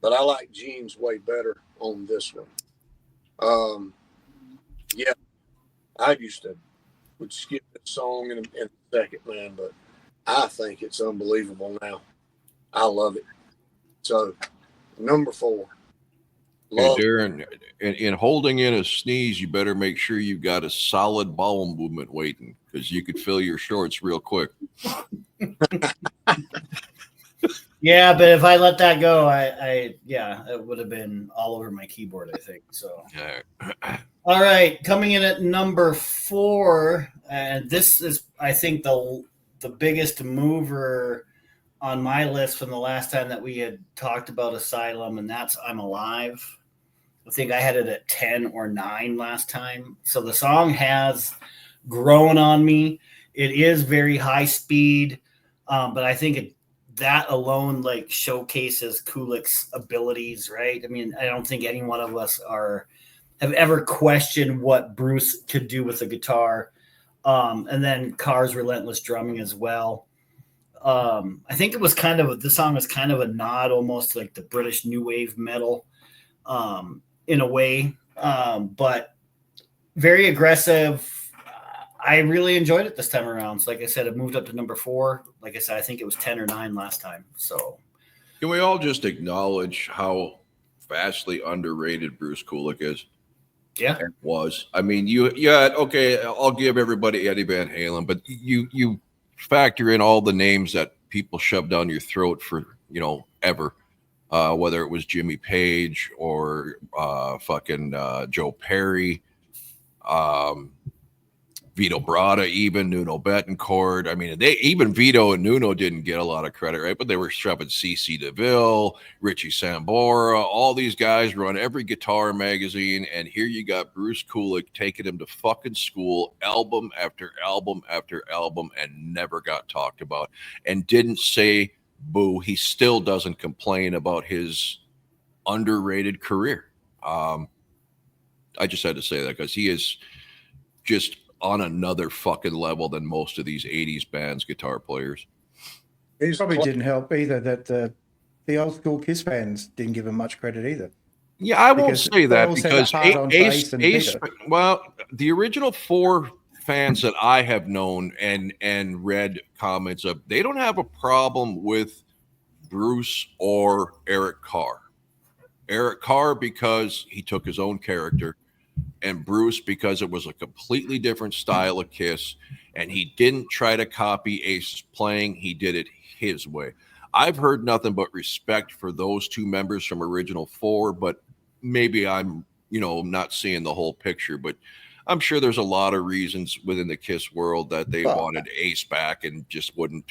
but I like Gene's way better on this one. Yeah, I would skip this song in a second, man, but I think it's unbelievable now. I love it. So, number 4. And Darren, in holding in a sneeze, you better make sure you've got a solid bowel movement waiting, because you could fill your shorts real quick. Yeah, but if I let that go, it would have been all over my keyboard, I think. So, all right, coming in at number 4, and this is, I think, the biggest mover on my list from the last time that we had talked about Asylum, and that's I'm Alive. I think I had it at 10 or 9 last time. So the song has grown on me. It is very high speed, but I think that alone like showcases Kulik's abilities, right? I mean, I don't think any one of us have ever questioned what Bruce could do with the guitar. And then Carr's relentless drumming as well. I think this song was kind of a nod almost to like the British new wave metal in a way, but very aggressive. I really enjoyed it this time around. So like I said, it moved up to number 4. Like I said, I think it was 10 or 9 last time. So can we all just acknowledge how vastly underrated Bruce Kulick is? Yeah, it was. I mean, okay, I'll give everybody Eddie Van Halen, but you factor in all the names that people shove down your throat for, ever, whether it was Jimmy Page or Joe Perry, Vito Bratta, even Nuno Bettencourt. I mean, even Vito and Nuno didn't get a lot of credit, right? But they were shoving C.C. DeVille, Richie Sambora, all these guys run every guitar magazine, and here you got Bruce Kulick taking him to fucking school, album after album after album, and never got talked about, and didn't say boo. He still doesn't complain about his underrated career. I just had to say that because he is just on another fucking level than most of these 80s bands guitar players. He's Probably didn't help either that the old school Kiss fans didn't give him much credit either. Yeah, I won't Because say they that all said because hard on bass and Peter. well, the original 4 fans that I have known and read comments of, they don't have a problem with Bruce or Eric Carr. Eric Carr because he took his own character, and Bruce because it was a completely different style of Kiss, and he didn't try to copy Ace's playing. He did it his way. I've heard nothing but respect for those 2 members from original 4, but maybe I'm, not seeing the whole picture, but I'm sure there's a lot of reasons within the Kiss world that they wanted Ace back and just wouldn't,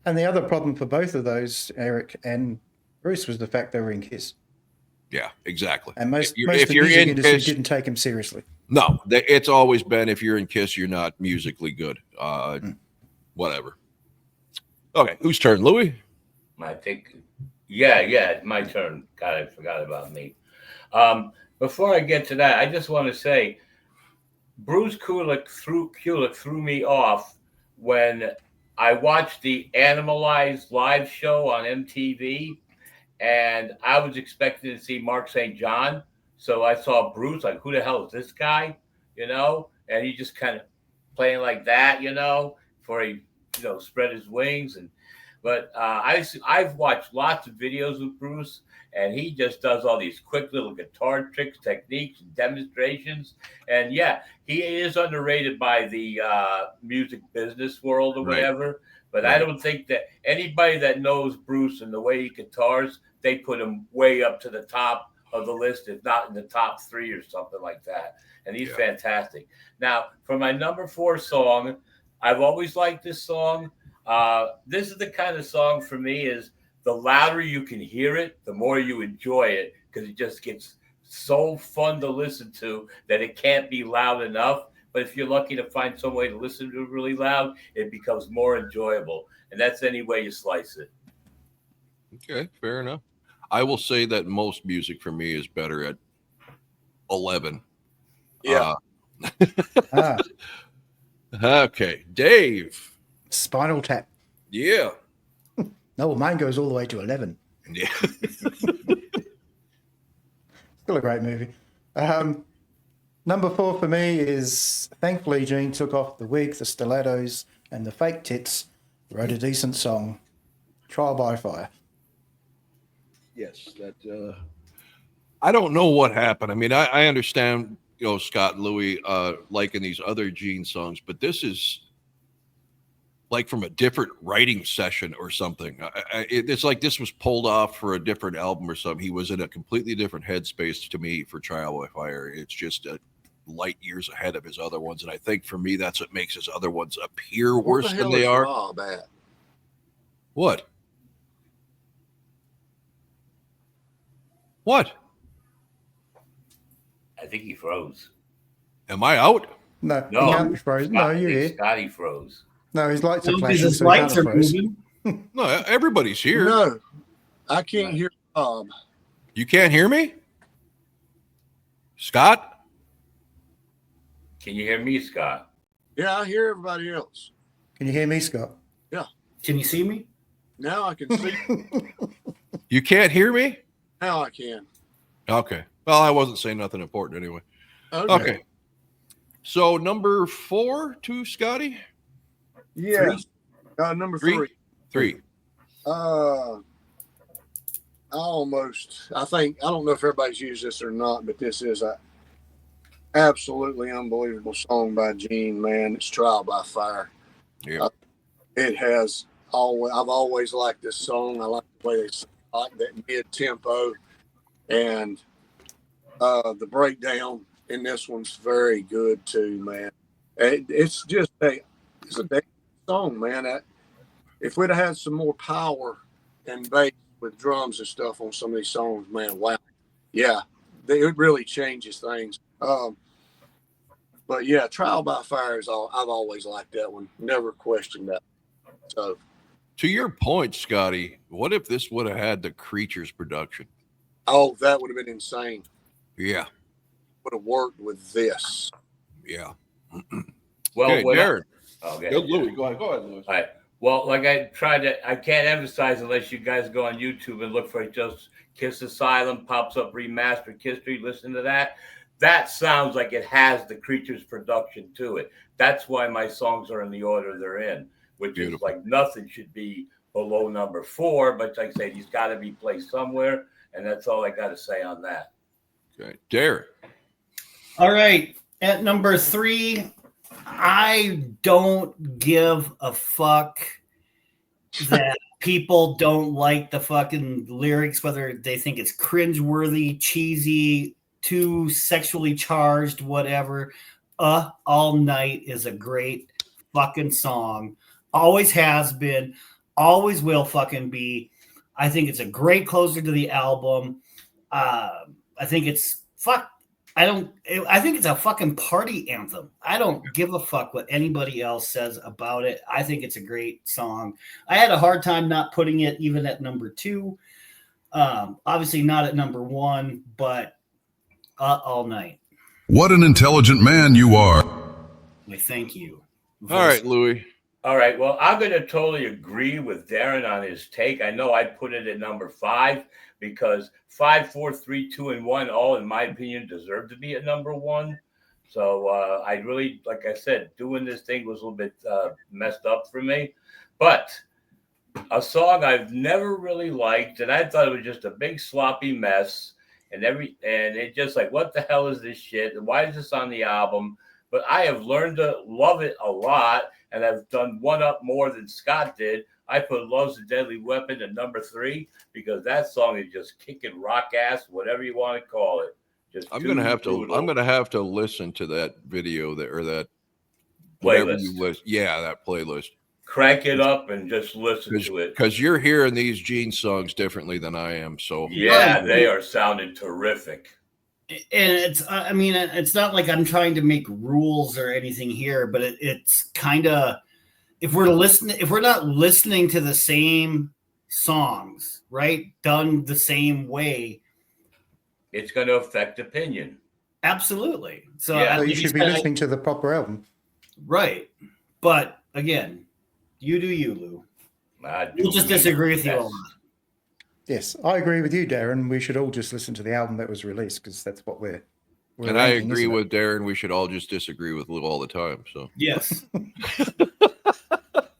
And the other problem for both of those, Eric and Bruce, was the fact they were in Kiss. Yeah, exactly. And most of the you're music in industry Kiss, didn't take him seriously. no, it's always been, if you're in Kiss, you're not musically good. Whatever. Okay, whose turn, Louis? I think, it's my turn. God, I forgot about me. Before I get to that, I just want to say, Bruce Kulick threw me off when I watched the Animalized live show on MTV, and I was expecting to see Mark St. John. So I saw Bruce, like, who the hell is this guy? And he just kind of playing like that, before he, spread his wings. But I've watched lots of videos with Bruce, and he just does all these quick little guitar tricks, techniques, and demonstrations. And yeah, he is underrated by the music business world or whatever. But I don't think that anybody that knows Bruce and the way he guitars, they put him way up to the top of the list, if not in the top 3 or something like that. And he's fantastic. Now, for my number 4 song, I've always liked this song. This is the kind of song for me is the louder you can hear it, the more you enjoy it, because it just gets so fun to listen to that it can't be loud enough. But if you're lucky to find some way to listen to it really loud, it becomes more enjoyable. And that's any way you slice it. Okay, fair enough. I will say that most music for me is better at 11. Yeah. Okay, Dave. Spinal Tap. Yeah. No, well, mine goes all the way to 11. Yeah. Still a great movie. Number 4 for me is, thankfully, Gene took off the wig, the stilettos, and the fake tits, wrote a decent song, Trial by Fire. Yes, that. I don't know what happened. I mean, I understand, Scott and Louis liking these other Gene songs, but this is like from a different writing session or something. It's like this was pulled off for a different album or something. He was in a completely different headspace to me for Trial by Fire. It's just light years ahead of his other ones, and I think for me that's what makes his other ones appear worse than they are. Rob at? What? What? I think he froze. Am I out? No, No. he can't be frozen. No, you're here. Scotty froze. No, his lights are Because flashing, his so he lights can't are froze. moving. No, everybody's here. No, I can't hear Rob. You can't hear me? Scott? Can you hear me, Scott? Yeah, I hear everybody else. Can you hear me, Scott? Can you see me? Now I can see. You can't hear me? Now I can. Okay. Well, I wasn't saying nothing important anyway. Okay. So number 4 to Scotty? Yeah. Number 3. 3. I don't know if everybody's used this or not, but this is a absolutely unbelievable song by Gene, man. It's Trial by Fire. Yeah. It has I've always liked this song. I like the way they like that mid-tempo, and the breakdown in this one's very good too, man. It's just it's a damn song, man. If we'd have had some more power and bass with drums and stuff on some of these songs, man, wow. Yeah, it really changes things. But yeah, Trial by Fire is I've always liked that one. Never questioned that. So To your point, Scotty, what if this would have had the Creatures production? Oh, that would have been insane. Yeah. Would have worked with this. Yeah. Well, Okay, Darren. Okay. Go, Louis. Go ahead, Louis. All right. Well, like I can't emphasize unless you guys go on YouTube and look for it. Just KISS Asylum pops up remastered KISStory. Listen to that. That sounds like it has the Creatures production to it. That's why my songs are in the order they're in, which Beautiful. is like nothing should be below number 4. But like I said, he's got to be placed somewhere, and that's all I got to say on that. Okay, Darren. All right. At number 3, I don't give a fuck that people don't like the fucking lyrics, whether they think it's cringeworthy, cheesy, too sexually charged, whatever. All Night is a great fucking song. Always has been, always will fucking be. I think it's a great closer to the album. I think it's I think it's a fucking party anthem. I don't give a fuck what anybody else says about it. I think it's a great song. I had a hard time not putting it even at number 2. Obviously not at number 1, but All Night. What an intelligent man you are. Well, thank you. All right, Louis. All right. Well, I'm going to totally agree with Darren on his take. I know I put it at number 5 because 5, 4, 3, 2, and 1 all, in my opinion, deserve to be at number 1. So I really, like I said, doing this thing was a little bit messed up for me. But a song I've never really liked, and I thought it was just a big sloppy mess, and it just like, what the hell is this shit? And why is this on the album? But I have learned to love it a lot, and I've done one up more than Scott did. I put Love's a Deadly Weapon at number 3 because that song is just kicking rock ass, whatever you want to call it. Just I'm gonna have to listen to that video that playlist. Yeah, that playlist. Crank it up and just listen to it. Because you're hearing these Gene songs differently than I am. So yeah, they are sounding terrific. And it's not like I'm trying to make rules or anything here, but it's kind of, if we're not listening to the same songs, right, done the same way, it's going to affect opinion. Absolutely. So So you should be listening to the proper album. Right. But again, you do you, Lou. We'll just disagree with you a lot. Yes, I agree with you, Darren. We should all just listen to the album that was released because that's what we're and I agree with Darren. We should all just disagree with Lou all the time. So yes.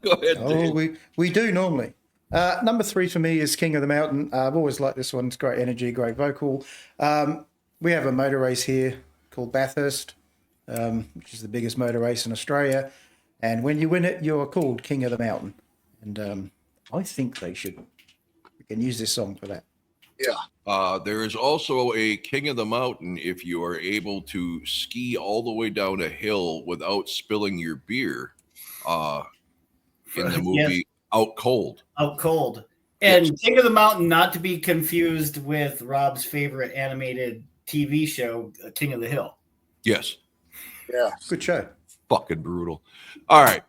Go ahead. Oh, we do normally. Number 3 for me is King of the Mountain. I've always liked this one. It's great energy, great vocal. We have a motor race here called Bathurst, which is the biggest motor race in Australia. And when you win it, you're called King of the Mountain. And I think we can use this song for that. Yeah. There is also a King of the Mountain if you are able to ski all the way down a hill without spilling your beer. In the movie Yes. Out Cold. Out Cold. And Yes. King of the Mountain, not to be confused with Rob's favorite animated TV show, King of the Hill. Yes. Yeah. Good show. Fucking brutal. All right.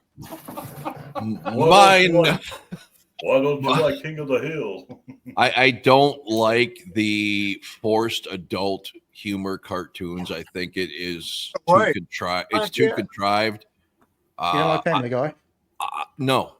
Mine. Why don't you like King of the Hill? I don't like the forced adult humor cartoons. I think it is too Right. contrived. It's too contrived. You know, like Family Guy. No.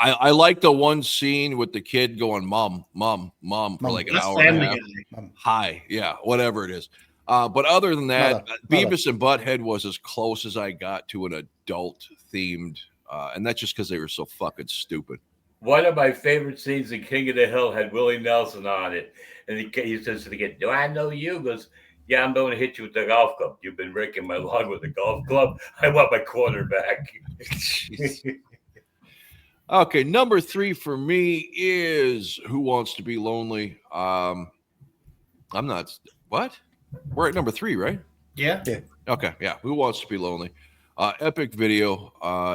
I like the one scene with the kid going, mom, for like an That's hour and a Family half. Guy. Hi. Yeah, whatever it is. But other than that, Mother. Beavis and Butthead was as close as I got to an adult themed, and that's just because they were so fucking stupid. One of my favorite scenes in King of the Hill had Willie Nelson on it. And he says to the kid, "Do I know you?" He goes, "Yeah, I'm going to hit you with the golf club. You've been breaking my lawn with the golf club. I want my quarterback." Okay, number 3 for me is Who Wants to Be Lonely. I'm not. What? We're at number 3, right? Yeah. Okay, yeah. Who Wants to Be Lonely? Epic video.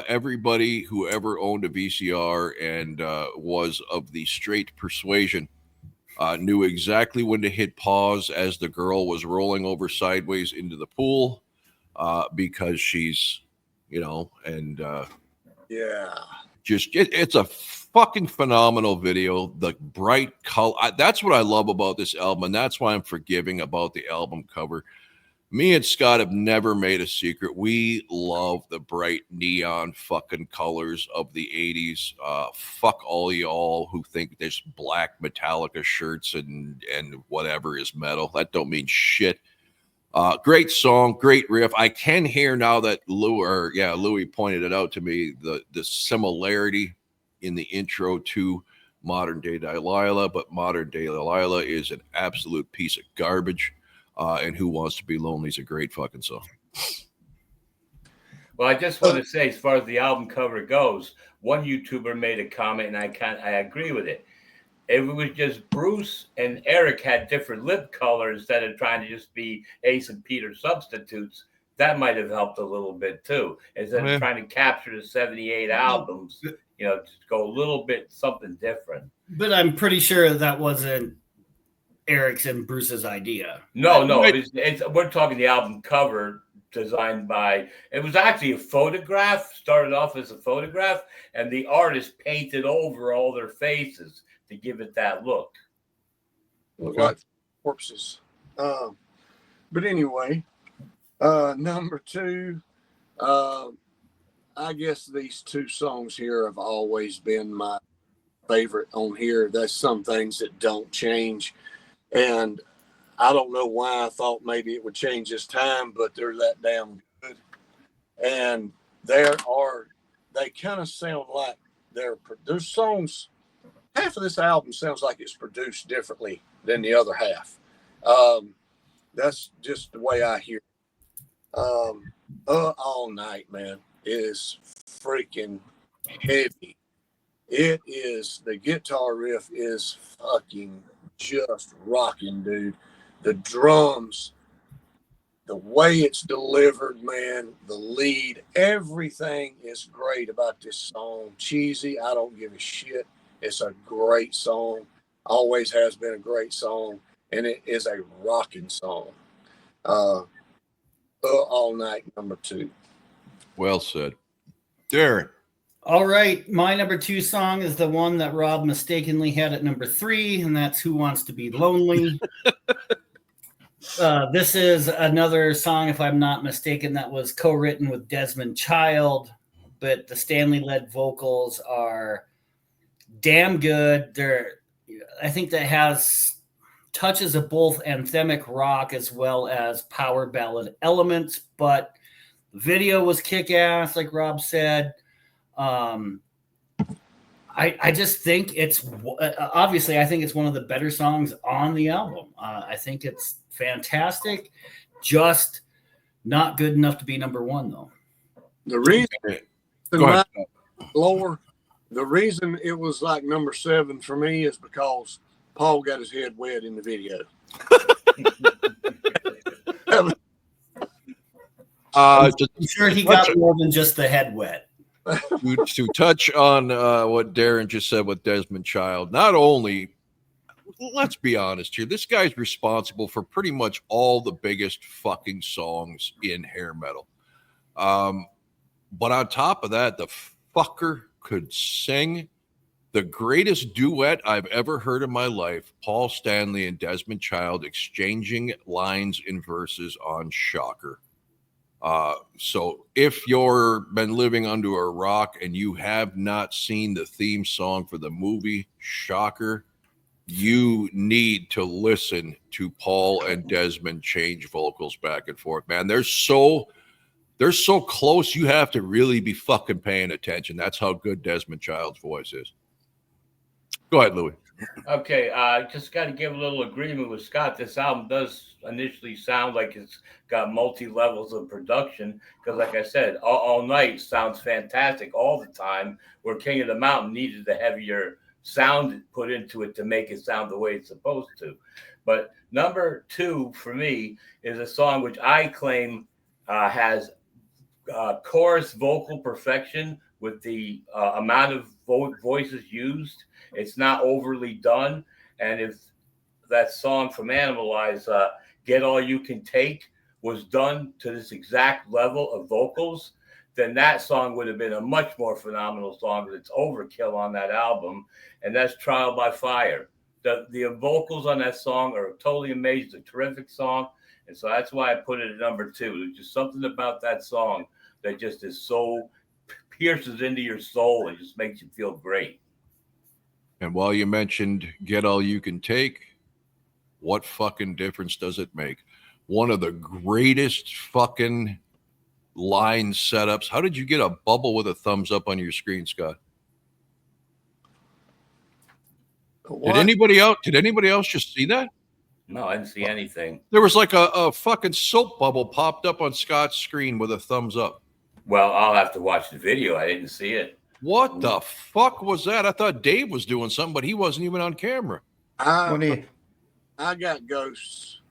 Everybody who ever owned a VCR and was of the straight persuasion knew exactly when to hit pause as the girl was rolling over sideways into the pool because she's, and Yeah. just it's a fucking phenomenal video. The bright color. That's what I love about this album, and that's why I'm forgiving about the album cover. Me and Scott have never made a secret. We love the bright neon fucking colors of the 80s. Fuck all y'all who think there's black Metallica shirts and whatever is metal. That don't mean shit. Great song, great riff. I can hear now that Louis pointed it out to me, the similarity in the intro to Modern Day Delilah, but Modern Day Delilah is an absolute piece of garbage. And Who Wants to Be Lonely is a great fucking song. Well, I just want to say, as far as the album cover goes, one YouTuber made a comment, and I agree with it. If it was just Bruce and Eric had different lip color instead of trying to just be Ace and Peter substitutes, that might have helped a little bit too. Instead of trying to capture the 78 albums, just go a little bit something different. But I'm pretty sure that wasn't Eric's and Bruce's idea. No, we're talking the album cover designed by, it was actually a photograph, started off as a photograph, and the artist painted over all their faces to give it that look. Look like corpses. But anyway, number 2, I guess these 2 songs here have always been my favorite on here. There's some things that don't change. And I don't know why I thought maybe it would change this time, but they're that damn good. And they kind of sound like their songs. Half of this album sounds like it's produced differently than the other half. That's just the way I hear it. All Night, man, is freaking heavy. It is, the guitar riff is fucking just rocking, dude. The drums, the way it's delivered, man, the lead, everything is great about this song. Cheesy, I don't give a shit. It's a great song. Always has been a great song, and it is a rocking song. All Night, number 2. Well said. Darren. All right, my number 2 song is the one that Rob mistakenly had at number 3, and that's Who Wants to Be Lonely. This is another song, if I'm not mistaken, that was co-written with Desmond Child, but the Stanley-led vocals are damn good. I think that has touches of both anthemic rock as well as power ballad elements, but the video was kick-ass, like Rob said. I just think it's obviously I think it's one of the better songs on the album. I think it's fantastic, just not good enough to be number 1 though. The reason it was like number 7 for me is because Paul got his head wet in the video. I'm sure he got more than just the head wet. To touch on what Darren just said with Desmond Child, not only, let's be honest here, this guy's responsible for pretty much all the biggest fucking songs in hair metal. But on top of that, the fucker could sing. The greatest duet I've ever heard in my life, Paul Stanley and Desmond Child exchanging lines and verses on Shocker. So if you've been living under a rock and you have not seen the theme song for the movie Shocker, you need to listen to Paul and Desmond change vocals back and forth, man. They're so close. You have to really be fucking paying attention. That's how good Desmond Child's voice is. Go ahead, Louis. Okay, just got to give a little agreement with Scott. This album does initially sound like it's got multi-levels of production because, like I said, All Night sounds fantastic all the time, where King of the Mountain needed the heavier sound put into it to make it sound the way it's supposed to. But number 2 for me is a song which I claim has chorus vocal perfection with the amount of voices used. It's not overly done. And if that song from Animalize, Get All You Can Take, was done to this exact level of vocals, then that song would have been a much more phenomenal song. But it's overkill on that album, and that's Trial by Fire. The vocals on that song are totally amazing. It's a terrific song, and so that's why I put it at number 2. There's just something about that song that just is so pierces into your soul and just makes you feel great. And while you mentioned Get All You Can Take, what fucking difference does it make? One of the greatest fucking line setups. How did you get a bubble with a thumbs up on your screen, Scott? What? Did anybody else just see that? No, I didn't see anything. There was like a fucking soap bubble popped up on Scott's screen with a thumbs up. Well, I'll have to watch the video. I didn't see it. What the fuck was that? I thought Dave was doing something, but he wasn't even on camera. I got ghosts.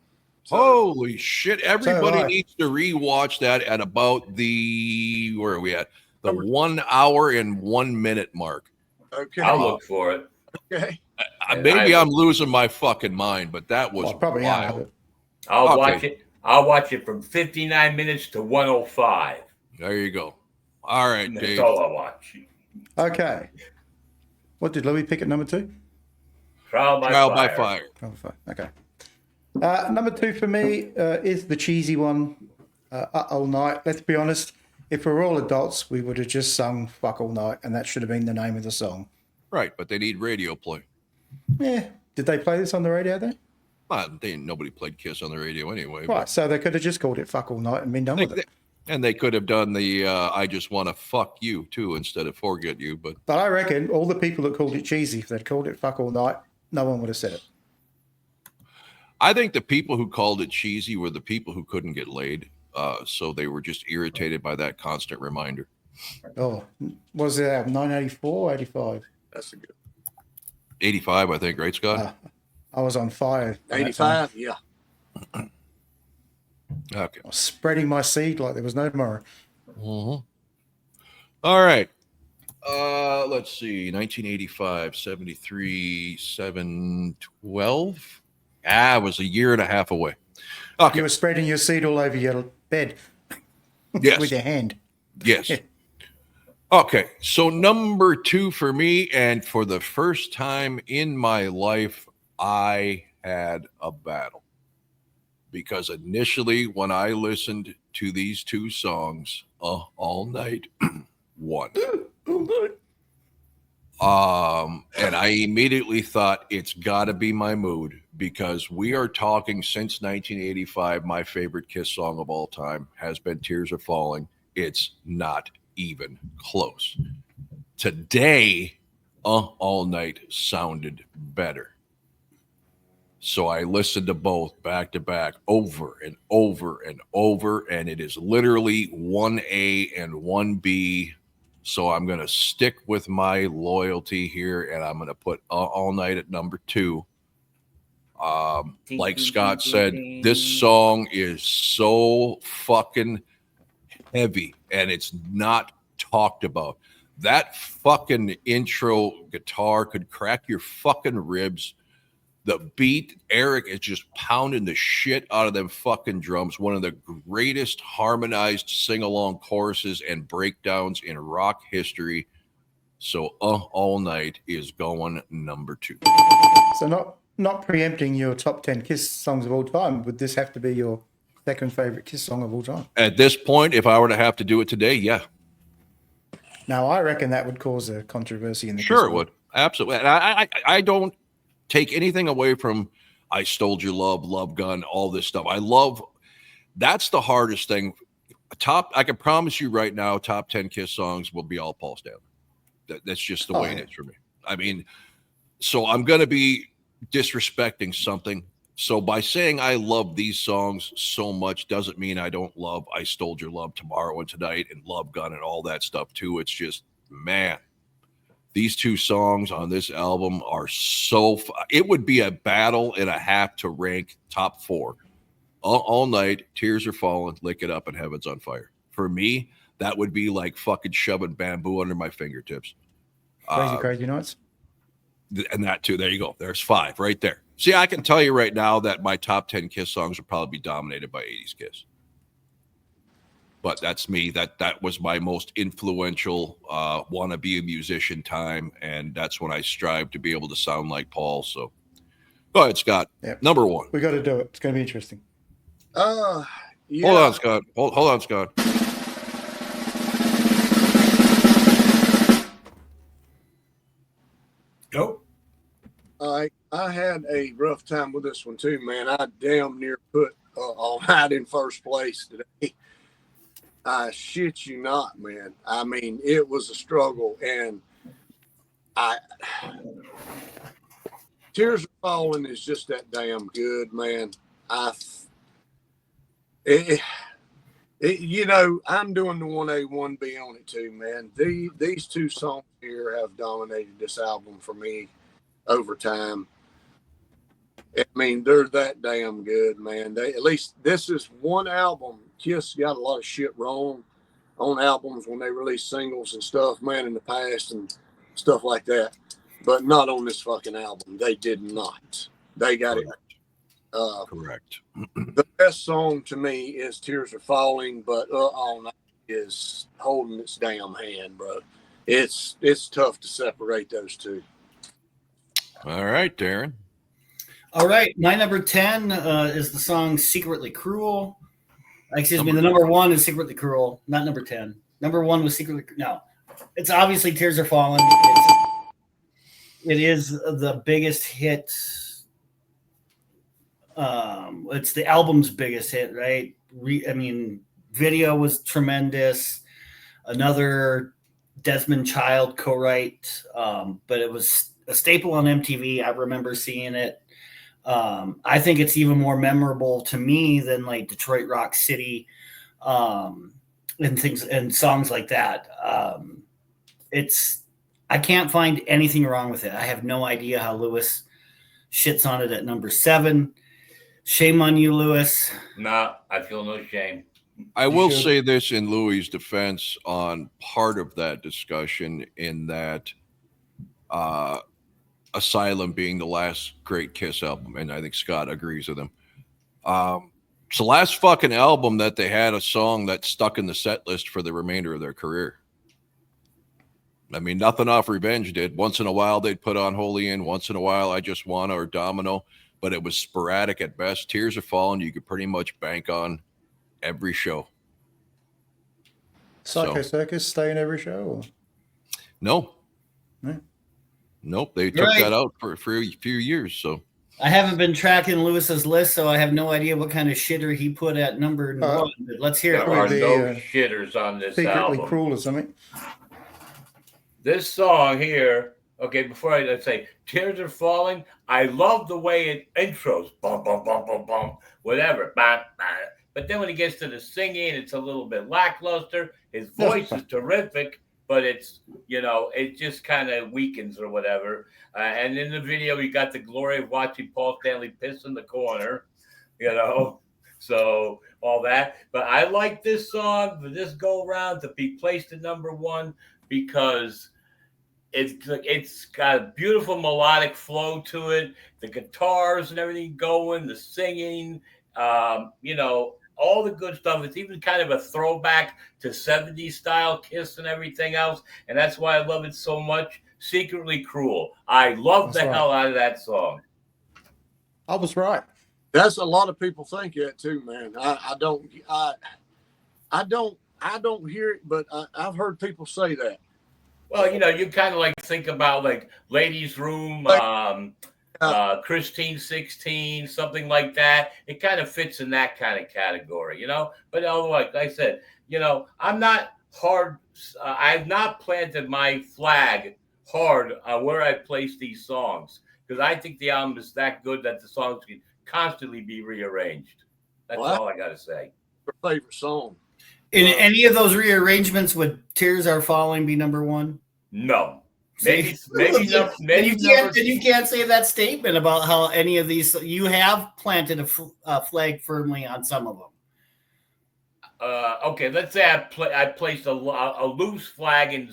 So, Holy shit. Everybody So needs to rewatch that at about where are we at? The 1 hour and 1 minute mark. okay. I'll look for it. Okay. Maybe I'm losing my fucking mind, but that was Well, probably wild. are. I'll Okay. watch it. I'll watch it from 59 minutes to 105. There you go. All right, That's Dave. all I watch. Okay. What did Louis pick at number 2? Trial by Trial Fire. by Fire. Number 5. Okay. Number 2 for me is the cheesy one, All Night. Let's be honest. If we're all adults, we would have just sung Fuck All Night, and that should have been the name of the song. Right, but they need radio play. Yeah. Did they play this on the radio then? Well, nobody played Kiss on the radio anyway. Right. So they could have just called it Fuck All Night and been done with it. And they could have done the I just want to fuck you too instead of forget you. But But I reckon all the people that called it cheesy, if they'd called it Fuck All Night, no one would have said it. I think the people who called it cheesy were the people who couldn't get laid. So they were just irritated by that constant reminder. Oh, was it 984, 85? That's a good 85, I think, right, Scott? I was on fire. at that time. 85. Yeah. Okay. I was spreading my seed like there was no tomorrow. All right. Let's see. 1985, 73, 712. It was a year and a half away. Okay. You were spreading your seed all over your bed Yes. with your hand. Yes. Okay. So number 2 for me, and for the first time in my life, I had a battle. Because initially, when I listened to these 2 songs, All Night, won. And I immediately thought it's got to be My Mood, because we are talking since 1985. My favorite Kiss song of all time has been Tears Are Falling. It's not even close. Today, All Night sounded better. So I listened to both back to back over and over and over, and it is literally 1A and 1B. So I'm going to stick with my loyalty here, and I'm going to put All Night at number 2. Like Scott said, this song is so fucking heavy, and it's not talked about. That fucking intro guitar could crack your fucking ribs. The beat, Eric is just pounding the shit out of them fucking drums. One of the greatest harmonized sing-along choruses and breakdowns in rock history. So All Night is going number 2. So not preempting your top 10 Kiss songs of all time, would this have to be your second favorite Kiss song of all time? At this point, if I were to have to do it today, yeah. Now, I reckon that would cause a controversy in the Sure Kiss it would. Absolutely. And I don't take anything away from I Stole Your Love, Love Gun, all this stuff. That's the hardest thing. I can promise you right now, top 10 Kiss songs will be all Paul Stanley. That's just the way it is for me. I mean, so I'm going to be disrespecting something. So by saying I love these songs so much doesn't mean I don't love I Stole Your Love, Tomorrow and Tonight, and Love Gun and all that stuff too. It's just, man, these 2 songs on this album are so it would be a battle and a half to rank top 4. All Night, Tears Are Falling, Lick It Up, and Heaven's on Fire. For me, that would be like fucking shoving bamboo under my fingertips. Crazy Nights. And that too. There you go. There's 5 right there. See, I can tell you right now that my top 10 Kiss songs would probably be dominated by 80s Kiss. but that's me. That was my most influential want to be a musician time, and that's when I strive to be able to sound like Paul. So go ahead, Scott. Yep. Number one. We got to do it. It's going to be interesting. Yeah. Hold on, Scott. Hold on, Scott. Go. I had a rough time with this one too, man. I damn near put All Night in first place today. I shit you not, man. I mean, it was a struggle, and Tears Are Falling is just that damn good, man. You know, I'm doing the 1A, 1B on it too, man. These two songs here have dominated this album for me over time. I mean, they're that damn good, man. At least this is one album. Kiss got a lot of shit wrong on albums when they release singles and stuff, man, in the past and stuff like that. But not on this fucking album. They did not. They got Correct. it. Correct. The best song to me is Tears Are Falling, but All Night is holding its damn hand, bro. It's tough to separate those two. All right, Darren. All right, my number 10 is the song Secretly Cruel. Excuse me, the number 1 is Secretly Cruel, not number 10. Number 1 was Secretly No. It's obviously Tears Are Falling. It is the biggest hit. It's the album's biggest hit, right? I mean, video was tremendous. Another Desmond Child co-write, but it was a staple on MTV. I remember seeing it. I think it's even more memorable to me than like Detroit Rock City and things and songs like that. I can't find anything wrong with it. I have no idea how Lewis shits on it at number 7. Shame on you, Lewis. No, I feel no shame. I will say this in Louis' defense on part of that discussion, in that Asylum being the last great Kiss album, and I think Scott agrees with him. It's the last fucking album that they had a song that stuck in the set list for the remainder of their career. I mean, Nothing Off Revenge did. Once in a while, they'd put on Holy In. Once in a while, I Just Wanna or Domino, but it was sporadic at best. Tears Are Falling, you could pretty much bank on every show. Psycho Circus stay in every show? Or? No. No. Nope. They took that out for a few years. So I haven't been tracking Lewis's list, so I have no idea what kind of shitter he put at number 1. But let's hear There are it. no shitters on this Secretly album. Cruel or something. This song here, okay, before I say Tears Are Falling, I love the way it intros, bum, bum, bum, bum, bum, whatever. Bah, bah. But then when he gets to the singing, it's a little bit lackluster. His voice is terrific, but it's, you know, it just kind of weakens or whatever. And in the video, you got the glory of watching Paul Stanley piss in the corner, you know, so all that. But I like this song for this go round to be placed at number 1 because it's got a beautiful melodic flow to it. The guitars and everything going, the singing, you know, all the good stuff. It's even kind of a throwback to 70s style Kiss and everything else. And that's why I love it so much. Secretly Cruel. I love the hell out of that song. I was right. That's a lot of people think that too, man. I don't hear it, but I've heard people say that. Well, you know, you kind of like think about like Ladies' Room, Christine 16, something like that. It kind of fits in that kind of category, you know. But like I said, you know, I'm not hard. I've not planted my flag hard on where I place these songs because I think the album is that good that the songs can constantly be rearranged. That's all I got to say. Your favorite song? In any of those rearrangements, would Tears Are Falling be number 1? No. Maybe you can't say that statement about how any of these you have planted a flag firmly on some of them. Okay, let's say I placed a loose flag in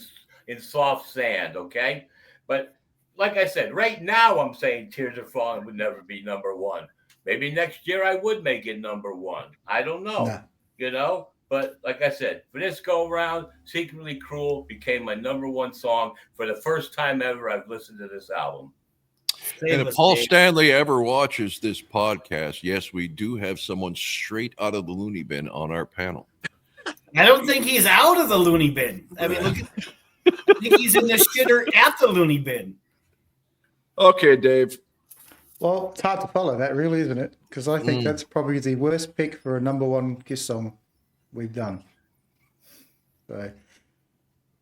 soft sand. Okay, but like I said, right now I'm saying Tears Are Falling would never be number 1. Maybe next year I would make it number 1. I don't know. No. You know, But like I said, for this go around, Secretly Cruel became my #1 song for the first time ever I've listened to this album. And if Paul Stanley ever watches this podcast, yes, we do have someone straight out of the loony bin on our panel. I don't think he's out of the loony bin. I mean, look at, I think he's in the shitter at the loony bin. Okay, Dave. Well, it's hard to follow that, really, isn't it? Because I think that's probably the worst pick for a #1 Kiss song we've done. So,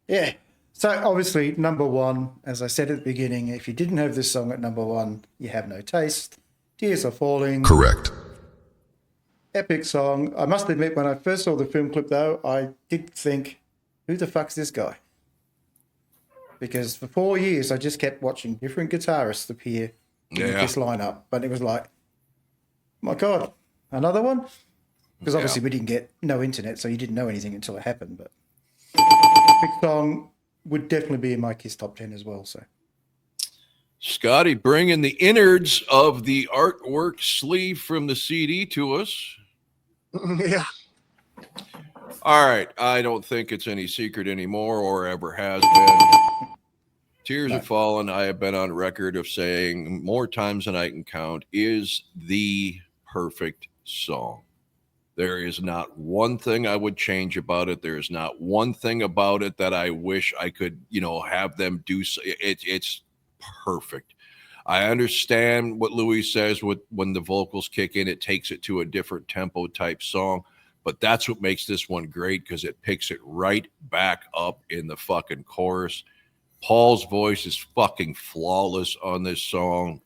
yeah. So, obviously, #1, as I said at the beginning, if you didn't have this song at #1, you have no taste. Tears Are Falling. Correct. Epic song. I must admit, when I first saw the film clip, though, I did think, who the fuck's this guy? Because for 4 years, I just kept watching different guitarists appear in the Kiss lineup. But it was like, my God, another one? Because obviously we didn't get no internet, so you didn't know anything until it happened. But Epic song would definitely be in my Kiss top 10 as well. So, Scotty bringing the innards of the artwork sleeve from the CD to us. Yeah. All right. I don't think it's any secret anymore or ever has been. Tears Have Fallen, I have been on record of saying more times than I can count, is the perfect song. There is not one thing I would change about it. There is not one thing about it that I wish I could, have them do. It's perfect. I understand what Louis says when the vocals kick in, it takes it to a different tempo type song. But that's what makes this one great, because it picks it right back up in the fucking chorus. Paul's voice is fucking flawless on this song.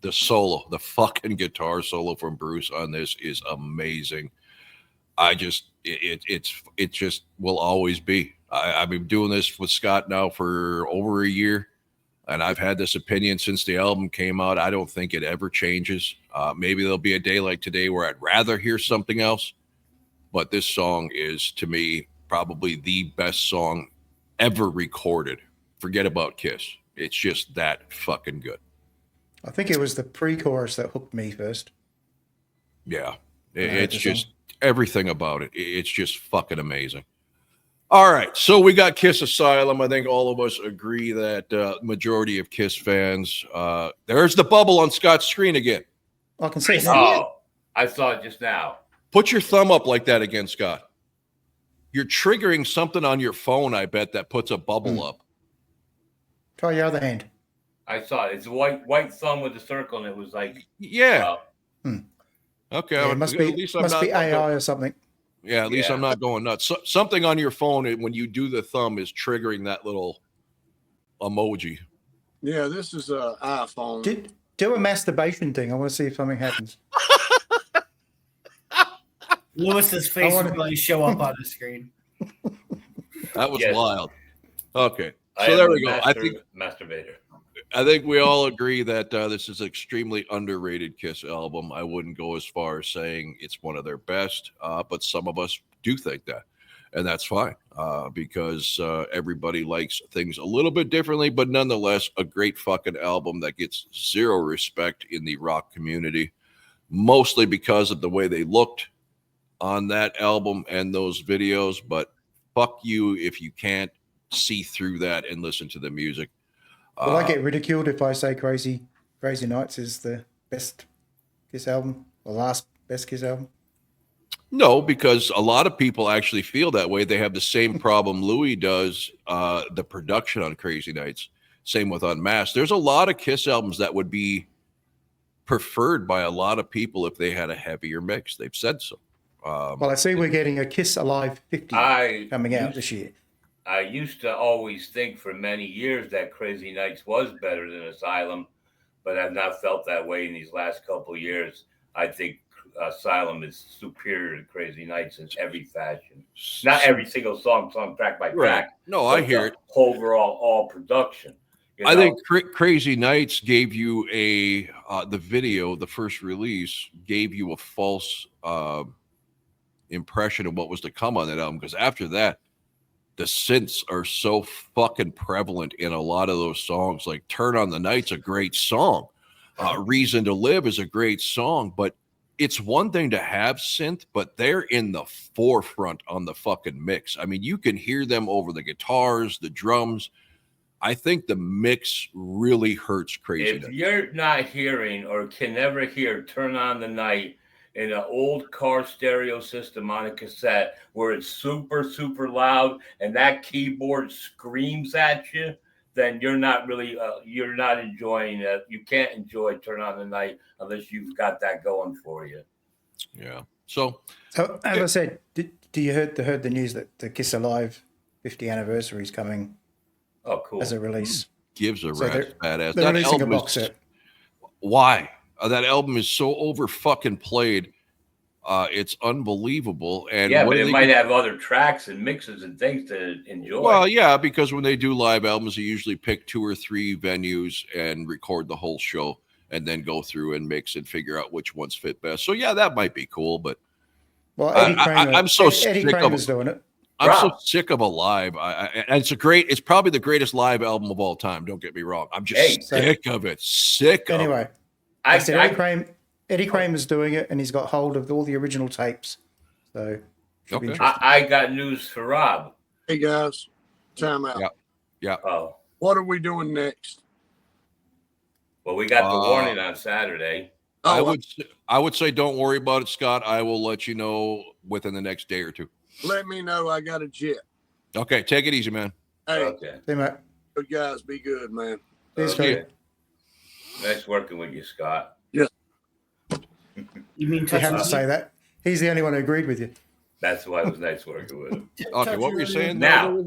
The solo, the fucking guitar solo from Bruce on this is amazing. It just will always be. I've been doing this with Scott now for over a year, and I've had this opinion since the album came out. I don't think it ever changes. Maybe there'll be a day like today where I'd rather hear something else, but this song is, to me, probably the best song ever recorded. Forget about Kiss. It's just that fucking good. I think it was the pre-chorus that hooked me first. Yeah, it's just everything about it. It's just fucking amazing. All right, so we got Kiss Asylum. I think all of us agree that majority of Kiss fans. There's the bubble on Scott's screen again. I can see it now. Oh, I saw it just now. Put your thumb up like that again, Scott. You're triggering something on your phone, I bet, that puts a bubble up. Try your other hand. I saw it. It's a white thumb with a circle, and it was like, yeah. Okay, Yeah, it must be AI or something. Yeah, at least I'm not going nuts. So, something on your phone, when you do the thumb, is triggering that little emoji. Yeah, this is an iPhone. Do a masturbation thing. I want to see if something happens. Lewis's face will probably show up on the screen. That was wild. Okay, so there we go. I think we all agree that this is an extremely underrated Kiss album. I wouldn't go as far as saying it's one of their best, but some of us do think that, and that's fine because everybody likes things a little bit differently, but nonetheless, a great fucking album that gets zero respect in the rock community, mostly because of the way they looked on that album and those videos. But fuck you if you can't see through that and listen to the music. Will I get ridiculed if I say Crazy Nights is the best Kiss album, the last best Kiss album? No, because a lot of people actually feel that way. They have the same problem Louis does, the production on Crazy Nights. Same with Unmasked. There's a lot of Kiss albums that would be preferred by a lot of people if they had a heavier mix. They've said so. Well, I see we're getting a Kiss Alive 50 coming out this year. I used to always think for many years that Crazy Nights was better than Asylum, but I've not felt that way in these last couple of years. I think Asylum is superior to Crazy Nights in every fashion. Not every single song track by track. Right. No, I hear it. Overall, all production. I think Crazy Nights gave you the video, the first release, gave you a false impression of what was to come on that album, because after that, the synths are so fucking prevalent in a lot of those songs. Like Turn on the Night's a great song. Reason to Live is a great song, but it's one thing to have synth, but they're in the forefront on the fucking mix. I mean, you can hear them over the guitars, the drums. I think the mix really hurts Crazy If Nights. you're not hearing or can never hear Turn On the Night in an old car stereo system on a cassette where it's super, super loud and that keyboard screams at you, then you're not really, you're not enjoying it. You can't enjoy Turn On the Night unless you've got that going for you. Yeah. So as I said, do you heard the news that the KISS Alive 50 anniversary is coming Oh, cool. as a release? gives a So rat's badass. They're That releasing a album box is, set. why? That album is so over fucking played. It's unbelievable. And Yeah, what but do it they might do? have other tracks and mixes and things to enjoy. Well, yeah, because when they do live albums, they usually pick 2 or 3 venues and record the whole show and then go through and mix and figure out which ones fit best. So yeah, that might be cool, but Well, Eddie Kramer, I'm so Eddie sick of Kramer's doing it. I'm so Rob. sick of Alive. And it's probably the greatest live album of all time. Don't get me wrong. I'm just Hey. sick of it. Sick of Anyway, it. I said Eddie Kramer's doing it, and he's got hold of all the original tapes. So, should be Okay. interesting. I got news for Rob. Hey guys, time out. Yeah. Yeah. Oh, What are we doing next? well, we got the warning on Saturday. Oh, I would say don't worry about it, Scott. I will let you know within the next day or 2. let me know. I got a jet. Okay, take it easy, man. Hey, Okay. See, mate. good guys, be good, man. Cheers, Okay. Nice working with you, Scott. You mean You have to touch say that. He's the only one who agreed with you. That's why it was nice working with him. Okay, what were you saying? Now,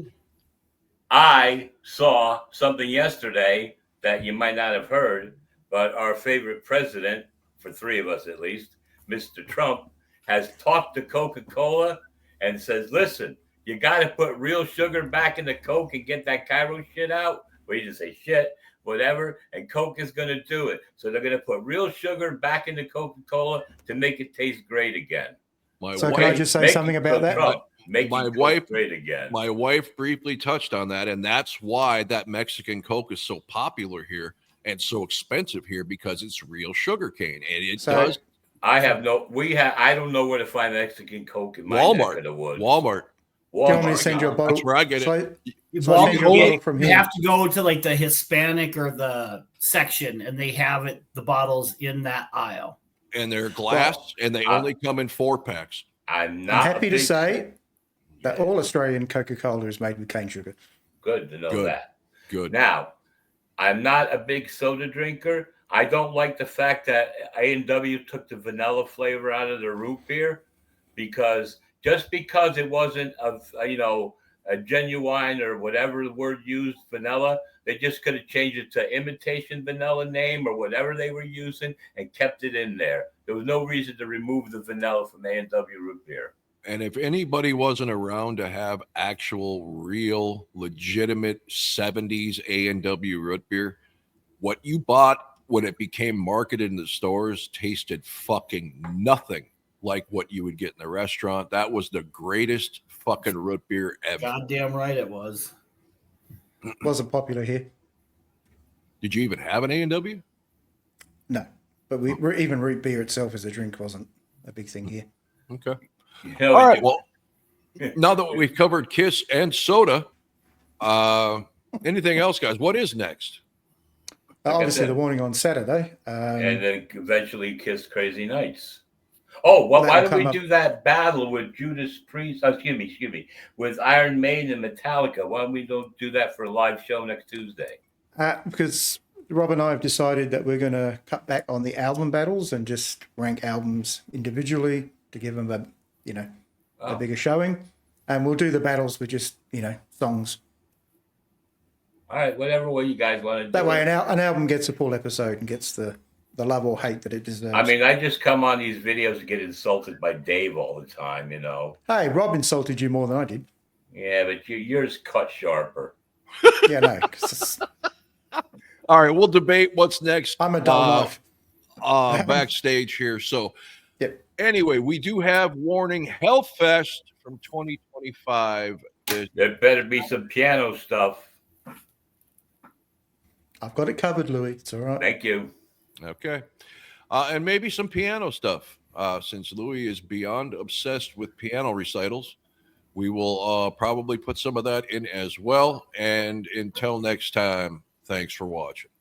I saw something yesterday that you might not have heard, but our favorite president, for 3 of us at least, Mr. Trump, has talked to Coca-Cola and says, listen, you got to put real sugar back in the Coke and get that Cairo shit out. Well, you just say shit, whatever, and Coke is going to do it. So they're going to put real sugar back into Coca-Cola to make it taste great again. So can I just say something about that? Make My it wife- great again. My wife briefly touched on that, and that's why that Mexican Coke is so popular here and so expensive here, because it's real sugar cane, and it So- does. I have no. I don't know where to find Mexican Coke in my neck of the woods. Walmart. Do you want me to send you a bottle? That's where I get it. So I send you a bottle from You here. have to go to like the Hispanic or the section, and they have it, the bottles in that aisle. And they're glass, and they only come in 4-packs. I'm not I'm happy to big- say that all Australian Coca-Cola is made with cane sugar. Good to know Good. that. Good. Now, I'm not a big soda drinker. I don't like the fact that A&W took the vanilla flavor out of their root beer, because just because it wasn't a genuine or whatever the word used vanilla, they just could have changed it to imitation vanilla name or whatever they were using and kept it in there. There was no reason to remove the vanilla from A&W root beer. And if anybody wasn't around to have actual, real, legitimate 70s A&W root beer, what you bought when it became marketed in the stores tasted fucking nothing like what you would get in the restaurant. That was the greatest fucking root beer ever. Goddamn right it was. Wasn't popular here. Did you even have an A&W? No. But even root beer itself as a drink wasn't a big thing here. Okay. You know, All right. Well, now that we've covered Kiss and soda, anything else, guys? What is next? Obviously, said. the warning on Saturday. and then eventually Kiss Crazy Nights. Oh, well, why That'll don't we come do that battle with Judas Priest? Excuse me, with Iron Maiden and Metallica? Why don't we don't do that for a live show next Tuesday? Because Rob and I have decided that we're going to cut back on the album battles and just rank albums individually to give them a Oh. bigger showing. And we'll do the battles with just, songs. All right, whatever way you guys want to do That way it. an album gets a full episode and gets the love or hate that it deserves. I mean, I just come on these videos and get insulted by Dave all the time, Hey, Rob insulted you more than I did. Yeah, but yours cut sharper. Yeah, no. 'Cause All right, we'll debate what's next. I'm a dull life. Backstage here. So, Yep. anyway, we do have Warning Hellfest from 2025. There better be some piano stuff. I've got it covered, Louis. It's all right. Thank you. Okay. And maybe some piano stuff. Since Louis is beyond obsessed with piano recitals, we will probably put some of that in as well. And until next time, thanks for watching.